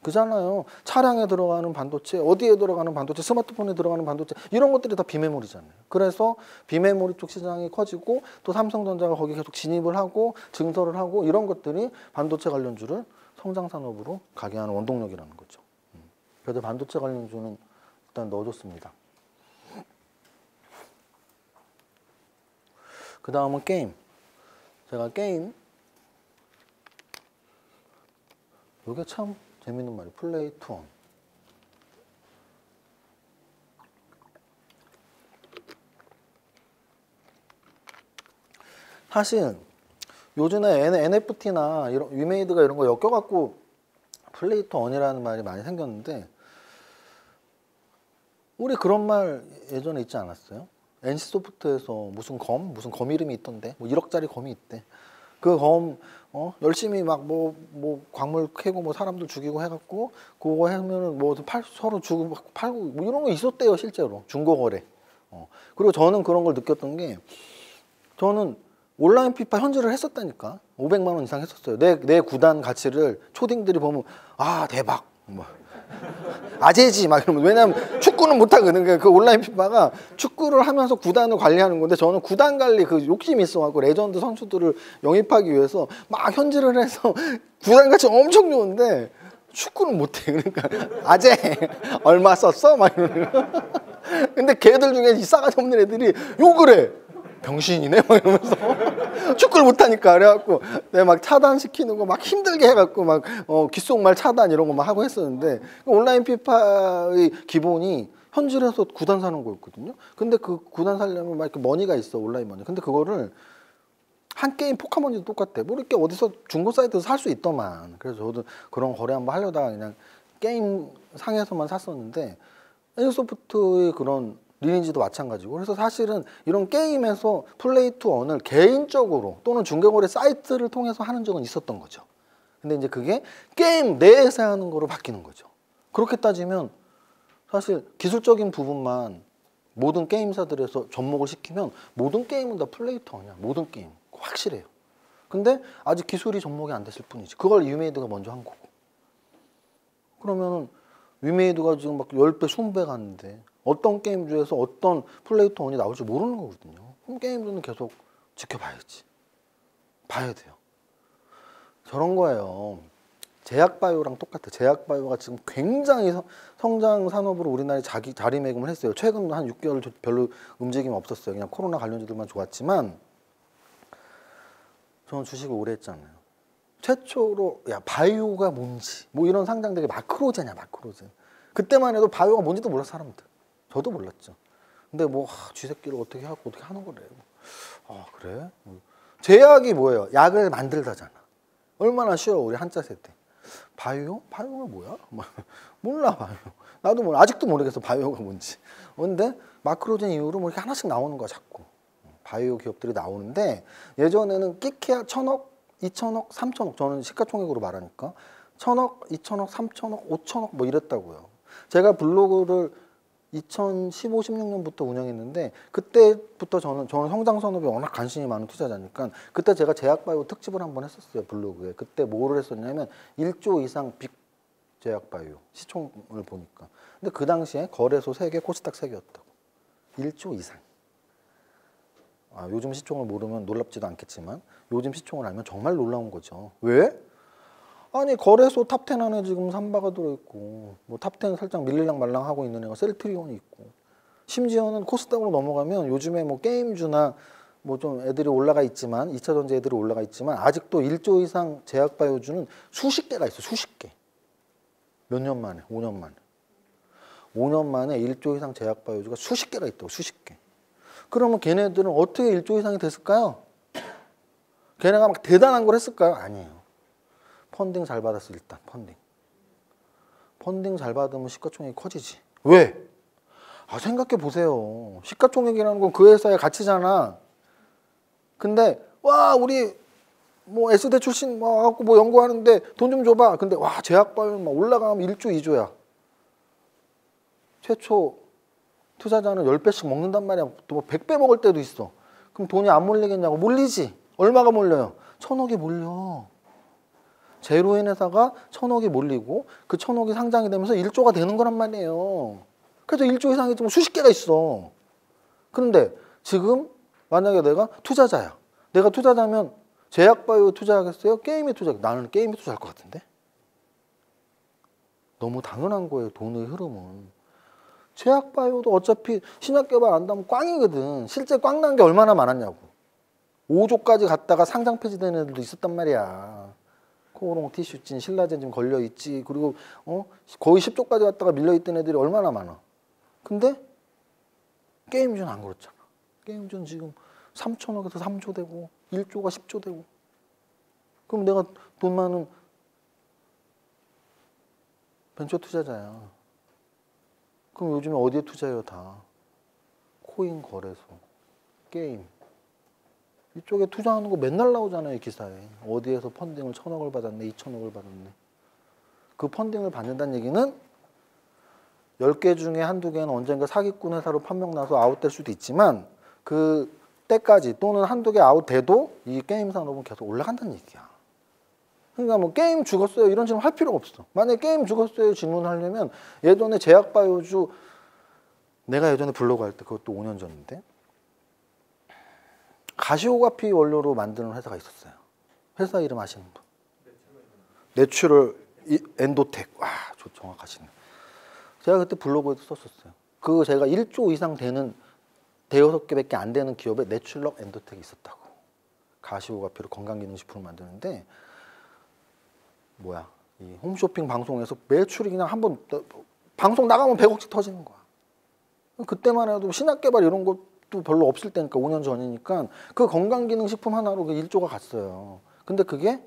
그잖아요. 차량에 들어가는 반도체, 어디에 들어가는 반도체, 스마트폰에 들어가는 반도체 이런 것들이 다 비메모리잖아요. 그래서 비메모리 쪽 시장이 커지고 또 삼성전자가 거기 계속 진입을 하고 증설을 하고 이런 것들이 반도체 관련주를 성장 산업으로 가게 하는 원동력이라는 거죠. 그래서 반도체 관련주는 일단 넣어줬습니다. 그 다음은 게임. 제가 게임, 이게 참 재밌는 말이에요. 플레이 투 원. 사실 요즘에 NFT나 이런 위메이드가 이런 거 엮여갖고 플레이 투 원이라는 말이 많이 생겼는데, 우리 그런 말 예전에 있지 않았어요? NC소프트에서 무슨 검 이름이 있던데, 뭐 1억짜리 검이 있대. 그 검 열심히 막 뭐 광물 캐고 뭐 사람들 죽이고 해갖고 그거 하면은 뭐 서로 주고 팔고 뭐 이런 거 있었대요, 실제로 중고 거래. 그리고 저는 그런 걸 느꼈던 게, 저는 온라인 피파 현질을 했었다니까. 500만 원 이상 했었어요. 내 구단 가치를 초딩들이 보면 아 대박, 뭐 아재지 막 이러면. 왜냐면 축구는 못 하거든. 그 온라인 피파가 축구를 하면서 구단을 관리하는 건데, 저는 구단 관리 그 욕심이 있어갖고 레전드 선수들을 영입하기 위해서 막 현질을 해서 구단 가치 엄청 좋은데 축구는 못해. 그러니까 아재 얼마 썼어? 막 이러는. 근데 걔들 중에 이 싸가지 없는 애들이 욕을 해. 병신이네 막 이러면서 축구를 못하니까. 그래갖고 내가 막 차단시키는 거 막 힘들게 해갖고 막 귓속말 차단 이런 거 막 하고 했었는데, 온라인 피파의 기본이 현질해서 구단 사는 거였거든요. 근데 그 구단 사려면 막 이렇게 머니가 있어, 온라인 머니. 근데 그거를 한 게임 포카몬이도 똑같아. 뭐 이렇게 어디서 중고 사이트에서 살 수 있더만. 그래서 저도 그런 거래 한번 하려다가 그냥 게임 상에서만 샀었는데, NC소프트의 그런 리니지도 마찬가지고. 그래서 사실은 이런 게임에서 플레이 투 원을 개인적으로 또는 중개거래 사이트를 통해서 하는 적은 있었던 거죠. 근데 이제 그게 게임 내에서 하는 거로 바뀌는 거죠. 그렇게 따지면 사실 기술적인 부분만 모든 게임사들에서 접목을 시키면 모든 게임은 다 플레이 투 원이야. 모든 게임 확실해요. 근데 아직 기술이 접목이 안 됐을 뿐이지. 그걸 위메이드가 먼저 한 거고. 그러면은 위메이드가 지금 막 10배, 20배 갔는데 어떤 게임주에서 어떤 플레이 투 원이 나올지 모르는 거거든요. 그럼 게임주는 계속 지켜봐야지. 봐야 돼요. 저런 거예요. 제약바이오랑 똑같아. 제약바이오가 지금 굉장히 성장 산업으로 우리나라에 자리매김을 했어요. 최근 한 6개월 별로 움직임이 없었어요. 그냥 코로나 관련주들만 좋았지만, 저는 주식을 오래 했잖아요. 최초로 야 바이오가 뭔지 뭐 이런 상장되게 마크로제냐 마크로제. 그때만 해도 바이오가 뭔지도 몰랐어 사람들. 저도 몰랐죠. 근데 뭐 쥐새끼를 어떻게 하고 어떻게 하는 거래. 아 그래? 제약이 뭐예요? 약을 만들다잖아. 얼마나 쉬워 우리 한자 세대. 바이오? 바이오가 뭐야? 몰라 바이오. 나도 몰라. 아직도 모르겠어 바이오가 뭔지. 근데 마크로젠 이후로 뭐 이렇게 하나씩 나오는 거야 자꾸. 바이오 기업들이 나오는데, 예전에는 끼케야 1000억, 2000억, 3000억. 저는 시가총액으로 말하니까 1000억, 2000억, 3000억, 5000억 뭐 이랬다고요. 제가 블로그를 2015, 16년부터 운영했는데, 그때부터 저는 성장 산업에 워낙 관심이 많은 투자자니까 그때 제가 제약바이오 특집을 한번 했었어요 블로그에. 그때 뭐를 했었냐면 1조 이상 빅 제약바이오 시총을 보니까. 근데 그 당시에 거래소 3개, 코스닥 3개였다고. 1조 이상. 요즘 시총을 모르면 놀랍지도 않겠지만 요즘 시총을 알면 정말 놀라운 거죠. 왜? 아니 거래소 탑10 안에 지금 삼바가 들어있고, 뭐 탑10 살짝 밀리랑 말랑하고 있는 애가 셀트리온이 있고, 심지어는 코스닥으로 넘어가면 요즘에 뭐 게임주나 뭐 좀 애들이 올라가 있지만 2차전지 애들이 올라가 있지만 아직도 1조 이상 제약바이오주는 수십 개가 있어. 수십 개. 몇 년 만에? 5년 만에. 5년 만에 1조 이상 제약바이오주가 수십 개가 있다고. 수십 개. 그러면 걔네들은 어떻게 1조 이상이 됐을까요? 걔네가 막 대단한 걸 했을까요? 아니에요. 펀딩 잘 받았어. 일단 펀딩 잘 받으면 시가총액이 커지지. 왜? 생각해 보세요. 시가총액이라는 건 그 회사의 가치잖아. 근데 와 우리 뭐 S대 출신 뭐 갖고 뭐 연구하는데 돈 좀 줘봐. 근데 와 제약바이오 막 올라가면 1조 2조야. 최초 투자자는 10배씩 먹는단 말이야. 또 100배 먹을 때도 있어. 그럼 돈이 안 몰리겠냐고. 몰리지. 얼마가 몰려요? 1000억이 몰려. 제로인 회사가 1000억이 몰리고 그 1000억이 상장이 되면서 1조가 되는 거란 말이에요. 그래서 1조 이상이 지금 수십 개가 있어. 그런데 지금 만약에 내가 투자자야. 내가 투자자면 제약바이오 투자하겠어요? 게임에 투자하겠어요? 나는 게임에 투자할 것 같은데? 너무 당연한 거예요. 돈의 흐름은. 제약바이오도 어차피 신약 개발 안 하면 꽝이거든. 실제 꽝 난 게 얼마나 많았냐고. 5조까지 갔다가 상장 폐지된 애들도 있었단 말이야. 코오롱, 티슈진, 신라젠 지금 걸려 있지. 그리고 거의 10조까지 갔다가 밀려 있던 애들이 얼마나 많아. 근데 게임주는 안 그렇잖아. 게임주는 지금 3천억에서 3조 되고 1조가 10조 되고. 그럼 내가 돈 많은 벤처 투자자야. 그럼 요즘에 어디에 투자해요 다? 코인 거래소, 게임. 이쪽에 투자하는 거 맨날 나오잖아요 기사에. 어디에서 펀딩을 1,000억을 받았네, 2,000억을 받았네. 그 펀딩을 받는다는 얘기는 10개 중에 한두 개는 언젠가 사기꾼 회사로 판명나서 아웃될 수도 있지만 그 때까지 또는 한두 개 아웃돼도 이 게임 산업은 계속 올라간다는 얘기야. 그러니까 뭐 게임 죽었어요 이런 질문 할 필요가 없어. 만약에 게임 죽었어요 질문하려면 예전에 제약바이오주 내가 예전에 블로그 할 때 그것도 5년 전인데 가시오가피 원료로 만드는 회사가 있었어요. 회사 이름 아시는 분? 내추럴 엔도텍. 와, 저 정확하시네. 제가 그때 블로그에도 썼었어요. 그 제가 1조 이상 되는 대여섯 개밖에 안 되는 기업에 내추럴 엔도텍이 있었다고. 가시오가피로 건강기능식품을 만드는데 뭐야 이 홈쇼핑 방송에서 매출이 그냥 한번 방송 나가면 100억씩 터지는 거야. 그때만 해도 신약개발 이런 것도 별로 없을 때니까 5년 전이니까 그 건강기능식품 하나로 그 1조가 갔어요. 근데 그게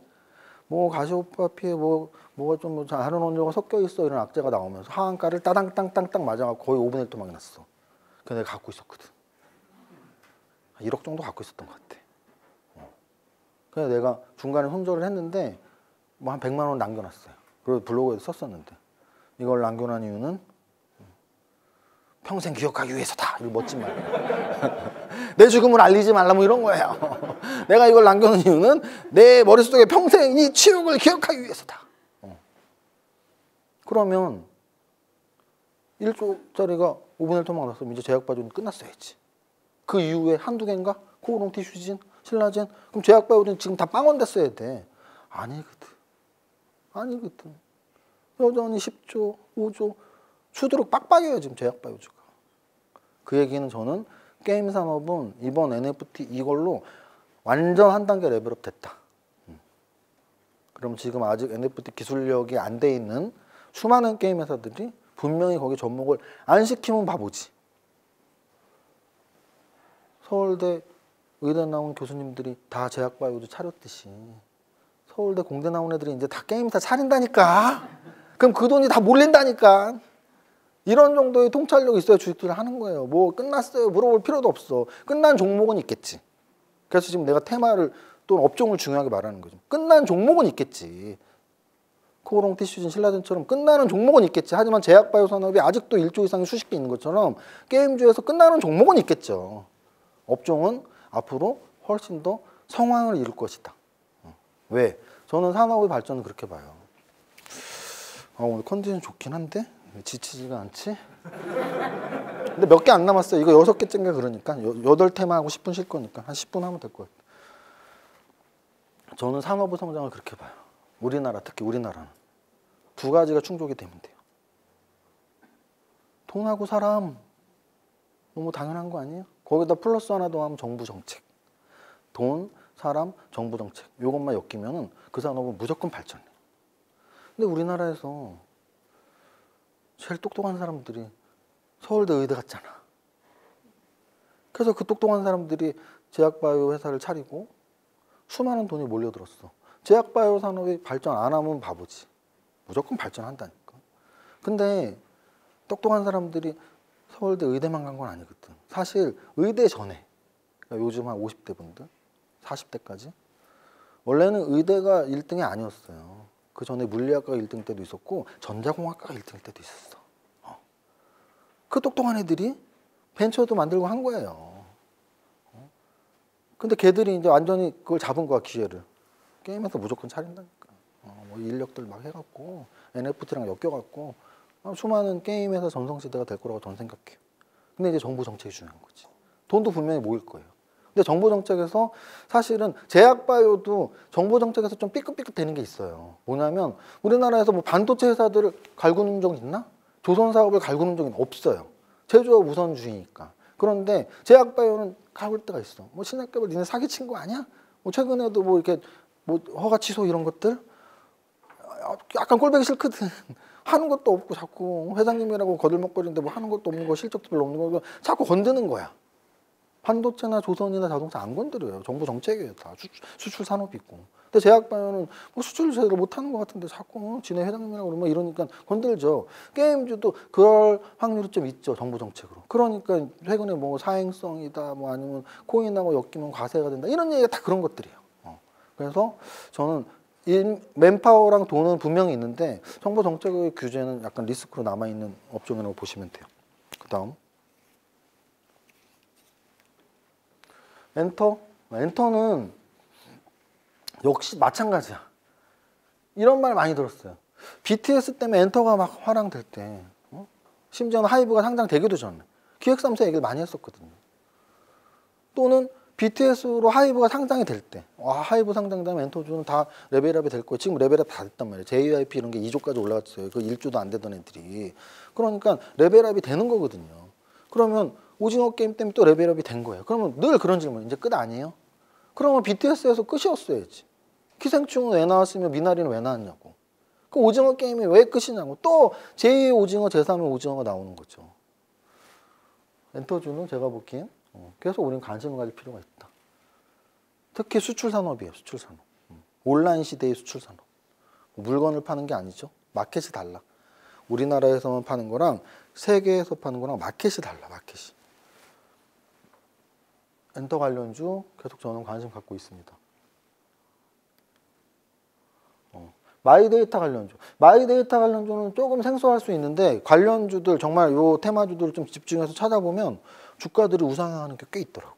뭐 가시오가피에 뭐가 좀 다른 원료가 섞여 있어 이런 악재가 나오면서 하한가를 따당땅땅땅 맞아가지고 거의 5분의 1 토막이 났어. 그래서 내가 갖고 있었거든. 1억 정도 갖고 있었던 것 같아. 그래서 내가 중간에 손절을 했는데 뭐 한 100만 원 남겨놨어요. 그리고 블로그에도 썼었는데 이걸 남겨놓은 이유는 평생 기억하기 위해서다. 이런 멋진 말. 내 죽음을 알리지 말라 뭐 이런 거예요. 내가 이걸 남겨놓은 이유는 내 머릿속에 평생 이 치욕을 기억하기 위해서다. 그러면 1조짜리가 5분의 1 토막 났으면 이제 제약바이오는 끝났어야지. 그 이후에 한두 개인가? 코오롱, 티슈진, 신라젠? 그럼 제약바이오는 지금 다 빵원 됐어야 돼. 아니거든. 아니거든. 여전히 10조, 5조 추도록 빡빡해요 지금 제약바이오주가. 그 얘기는 저는 게임 산업은 이번 NFT 이걸로 완전 한 단계 레벨업 됐다. 그럼 지금 아직 NFT 기술력이 안 돼 있는 수많은 게임 회사들이 분명히 거기 접목을 안 시키면 바보지. 서울대 의대 나온 교수님들이 다 제약바이오도 차렸듯이 서울대 공대 나온 애들이 이제 다 게임 다 차린다니까. 그럼 그 돈이 다 몰린다니까. 이런 정도의 통찰력이 있어야 주식투자를 하는 거예요. 뭐 끝났어요 물어볼 필요도 없어. 끝난 종목은 있겠지. 그래서 지금 내가 테마를 또는 업종을 중요하게 말하는 거죠. 끝난 종목은 있겠지. 코오롱, 티슈진, 신라젠처럼 끝나는 종목은 있겠지. 하지만 제약바이오 산업이 아직도 1조 이상의 수십 개 있는 것처럼 게임주에서 끝나는 종목은 있겠죠. 업종은 앞으로 훨씬 더 성황을 이룰 것이다. 왜? 저는 산업의 발전을 그렇게 봐요. 오늘 컨디션 좋긴 한데 지치지가 않지? 근데 몇 개 안 남았어요. 이거 6개째인가 그러니까 8테마 하고 10분 쉴 거니까 한 10분 하면 될 것 같아요. 저는 산업의 성장을 그렇게 봐요. 우리나라, 특히 우리나라는 두 가지가 충족이 되면 돼요. 돈하고 사람 너무 당연한 거 아니에요? 거기다 플러스 하나 더 하면 정부 정책. 돈, 사람, 정부 정책 이것만 엮이면 그 산업은 무조건 발전해. 근데 우리나라에서 제일 똑똑한 사람들이 서울대 의대 갔잖아. 그래서 그 똑똑한 사람들이 제약바이오 회사를 차리고 수많은 돈이 몰려들었어. 제약바이오 산업이 발전 안 하면 바보지. 무조건 발전한다니까. 근데 똑똑한 사람들이 서울대 의대만 간 건 아니거든. 사실 의대 전에 그러니까 요즘 한 50대 분들 40대까지 원래는 의대가 1등이 아니었어요. 그 전에 물리학과가 1등 때도 있었고 전자공학과가 1등일 때도 있었어. 그 똑똑한 애들이 벤처도 만들고 한 거예요. 근데 걔들이 이제 완전히 그걸 잡은 거야, 기회를. 게임에서 무조건 차린다니까. 뭐 인력들 막 해갖고 NFT랑 엮여갖고 수많은 게임에서 전성시대가 될 거라고 저는 생각해요. 근데 이제 정부 정책이 중요한 거지. 돈도 분명히 모일 거예요. 근데 정부 정책에서 사실은 제약바이오도 정부 정책에서 좀 삐끗삐끗 되는 게 있어요. 뭐냐면 우리나라에서 뭐 반도체 회사들을 갈구는 적 있나? 조선 사업을 갈구는 적은 없어요. 제조업 우선주의니까. 그런데 제약바이오는 가볼 때가 있어. 뭐 신약개발 니네 사기친 거 아니야? 뭐 최근에도 뭐 이렇게 뭐 허가 취소 이런 것들 약간 꼴보기 싫거든. 하는 것도 없고 자꾸 회장님이라고 거들먹거리는데 뭐 하는 것도 없는 거 실적도 별로 없는 거 자꾸 건드는 거야. 반도체나 조선이나 자동차 안 건드려요. 정부 정책이에요. 다 수출 산업이 있고. 근데 제약바이오는 뭐 수출을 제대로 못하는 것 같은데 자꾸 지네 회장님이라고 그러면 이러니까 건들죠. 게임주도 그럴 확률이 좀 있죠. 정부 정책으로. 그러니까 최근에 뭐 사행성이다 뭐 아니면 코인하고 엮이면 과세가 된다 이런 얘기가 다 그런 것들이에요. 그래서 저는 맨파워랑 돈은 분명히 있는데 정부 정책의 규제는 약간 리스크로 남아있는 업종이라고 보시면 돼요. 그 다음 엔터는 역시 마찬가지야. 이런 말 많이 들었어요. BTS 때문에 엔터가 막 화랑될 때 심지어는 하이브가 상장되기도 전에 기획3사 얘기를 많이 했었거든요. 또는 BTS로 하이브가 상장이 될 때 하이브 상장되면 엔터주는 다 레벨업이 될 거예요. 지금 레벨업 다 됐단 말이에요. JYP 이런 게 2조까지 올라갔어요. 그 1조도 안 되던 애들이. 그러니까 레벨업이 되는 거거든요. 그러면 오징어 게임 때문에 또 레벨업이 된 거예요. 그러면 늘 그런 질문, 이제 끝 아니에요? 그러면 BTS에서 끝이었어야지. 기생충은 왜 나왔으면 미나리는 왜 나왔냐고. 그 오징어 게임이 왜 끝이냐고. 또 제2의 오징어, 제3의 오징어가 나오는 거죠. 엔터주는 제가 보기엔 계속 우리는 관심을 가질 필요가 있다. 특히 수출 산업이에요. 수출 산업. 온라인 시대의 수출 산업. 물건을 파는 게 아니죠. 마켓이 달라. 우리나라에서만 파는 거랑 세계에서 파는 거랑 마켓이 달라. 마켓이. 엔터 관련주 계속 저는 관심 갖고 있습니다. 마이데이터 관련주. 마이데이터 관련주는 조금 생소할 수 있는데 관련주들 정말 요 테마주들을 좀 집중해서 찾아보면 주가들이 우상향하는 게 꽤 있더라고.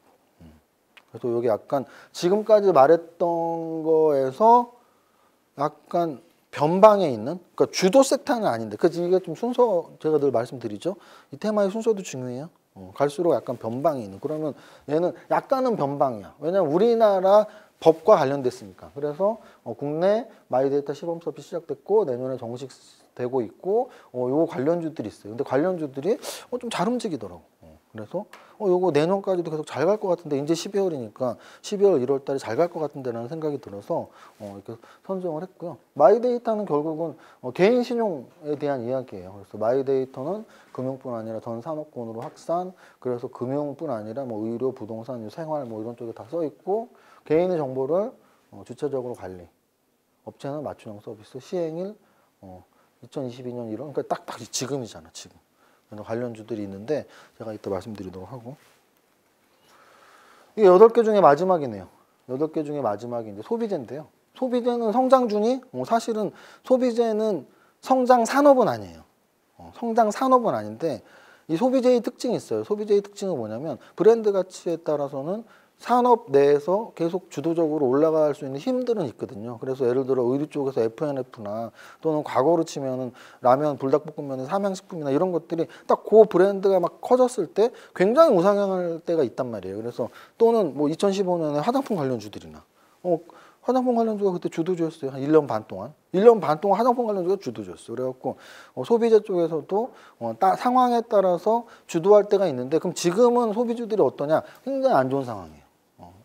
그래서 여기 약간 지금까지 말했던 거에서 약간 변방에 있는, 그러니까 주도 섹터는 아닌데, 그래서 이게 좀 순서 제가 늘 말씀드리죠. 이 테마의 순서도 중요해요. 갈수록 약간 변방이 있는. 그러면 얘는 약간은 변방이야. 왜냐면 우리나라 법과 관련됐으니까. 그래서 국내 마이데이터 시범 수업이 시작됐고 내년에 정식 되고 있고 요 관련주들이 있어요. 근데 관련주들이 좀 잘 움직이더라고. 그래서 요거 내년까지도 계속 잘 갈 것 같은데 이제 12월이니까 12월 1월 달에 잘 갈 것 같은데라는 생각이 들어서 이렇게 선정을 했고요. 마이데이터는 결국은 개인 신용에 대한 이야기예요. 그래서 마이데이터는 금융뿐 아니라 전 산업군으로 확산, 그래서 금융뿐 아니라 뭐 의료, 부동산, 생활 뭐 이런 쪽에 다 써 있고 개인의 정보를 주체적으로 관리, 업체는 맞춤형 서비스, 시행일 2022년 1월, 그러니까 딱 지금이잖아, 지금. 관련주들이 있는데 제가 이따 말씀드리도록 하고, 이게 8개 중에 마지막이네요. 8개 중에 마지막이 이제 소비재인데요. 소비재는 성장주니 사실은 소비재는 성장 산업은 아니에요. 성장 산업은 아닌데 이 소비재의 특징이 있어요. 소비재의 특징은 뭐냐면 브랜드 가치에 따라서는 산업 내에서 계속 주도적으로 올라갈 수 있는 힘들은 있거든요. 그래서 예를 들어 의류 쪽에서 F&F나 또는 과거로 치면은 라면, 불닭볶음면의 삼양식품이나 이런 것들이 딱 그 브랜드가 막 커졌을 때 굉장히 우상향할 때가 있단 말이에요. 그래서 또는 뭐 2015년에 화장품 관련주들이나 화장품 관련주가 그때 주도주였어요. 한 1년 반 동안. 1년 반 동안 화장품 관련주가 주도주였어요. 그래갖고 소비재 쪽에서도 상황에 따라서 주도할 때가 있는데 그럼 지금은 소비주들이 어떠냐? 굉장히 안 좋은 상황이에요.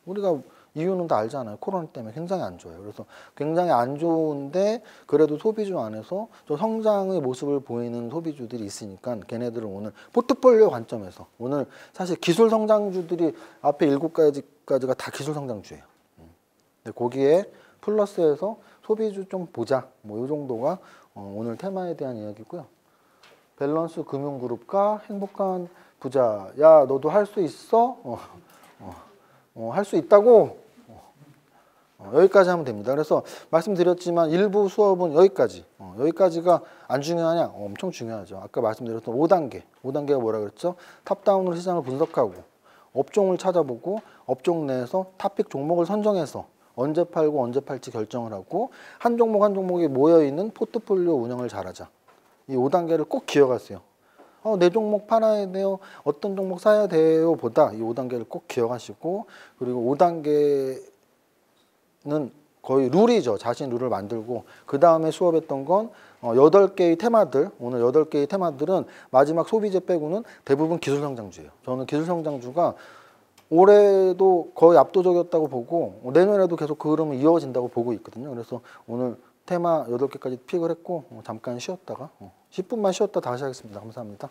우리가 이유는 다 알잖아요. 코로나 때문에 굉장히 안 좋아요. 그래서 굉장히 안 좋은데 그래도 소비주 안에서 저 성장의 모습을 보이는 소비주들이 있으니까 걔네들은 오늘 포트폴리오 관점에서 오늘 사실 기술 성장주들이 앞에 7가지가 다 기술 성장주예요. 근데 거기에 플러스해서 소비주 좀 보자. 뭐 이 정도가 오늘 테마에 대한 이야기고요. 밸런스 금융그룹과 행복한 부자. 야, 너도 할 수 있어? 할 수 있다고 여기까지 하면 됩니다. 그래서 말씀드렸지만 일부 수업은 여기까지 여기까지가 안 중요하냐? 엄청 중요하죠. 아까 말씀드렸던 5단계가 뭐라 그랬죠? 탑다운으로 시장을 분석하고 업종을 찾아보고 업종 내에서 탑픽 종목을 선정해서 언제 팔고 언제 팔지 결정을 하고 한 종목 한 종목이 모여있는 포트폴리오 운영을 잘하자. 이 5단계를 꼭 기억하세요. 내 종목 팔아야 돼요. 어떤 종목 사야 돼요. 보다 이 5단계를 꼭 기억하시고, 그리고 5단계는 거의 룰이죠. 자신 룰을 만들고 그 다음에 수업했던 건 8개의 테마들, 오늘 8개의 테마들은 마지막 소비재 빼고는 대부분 기술성장주예요. 저는 기술성장주가 올해도 거의 압도적이었다고 보고 내년에도 계속 그 흐름은 이어진다고 보고 있거든요. 그래서 오늘 테마 8개까지 픽을 했고 잠깐 쉬었다가 10분만 쉬었다 다시 하겠습니다. 감사합니다.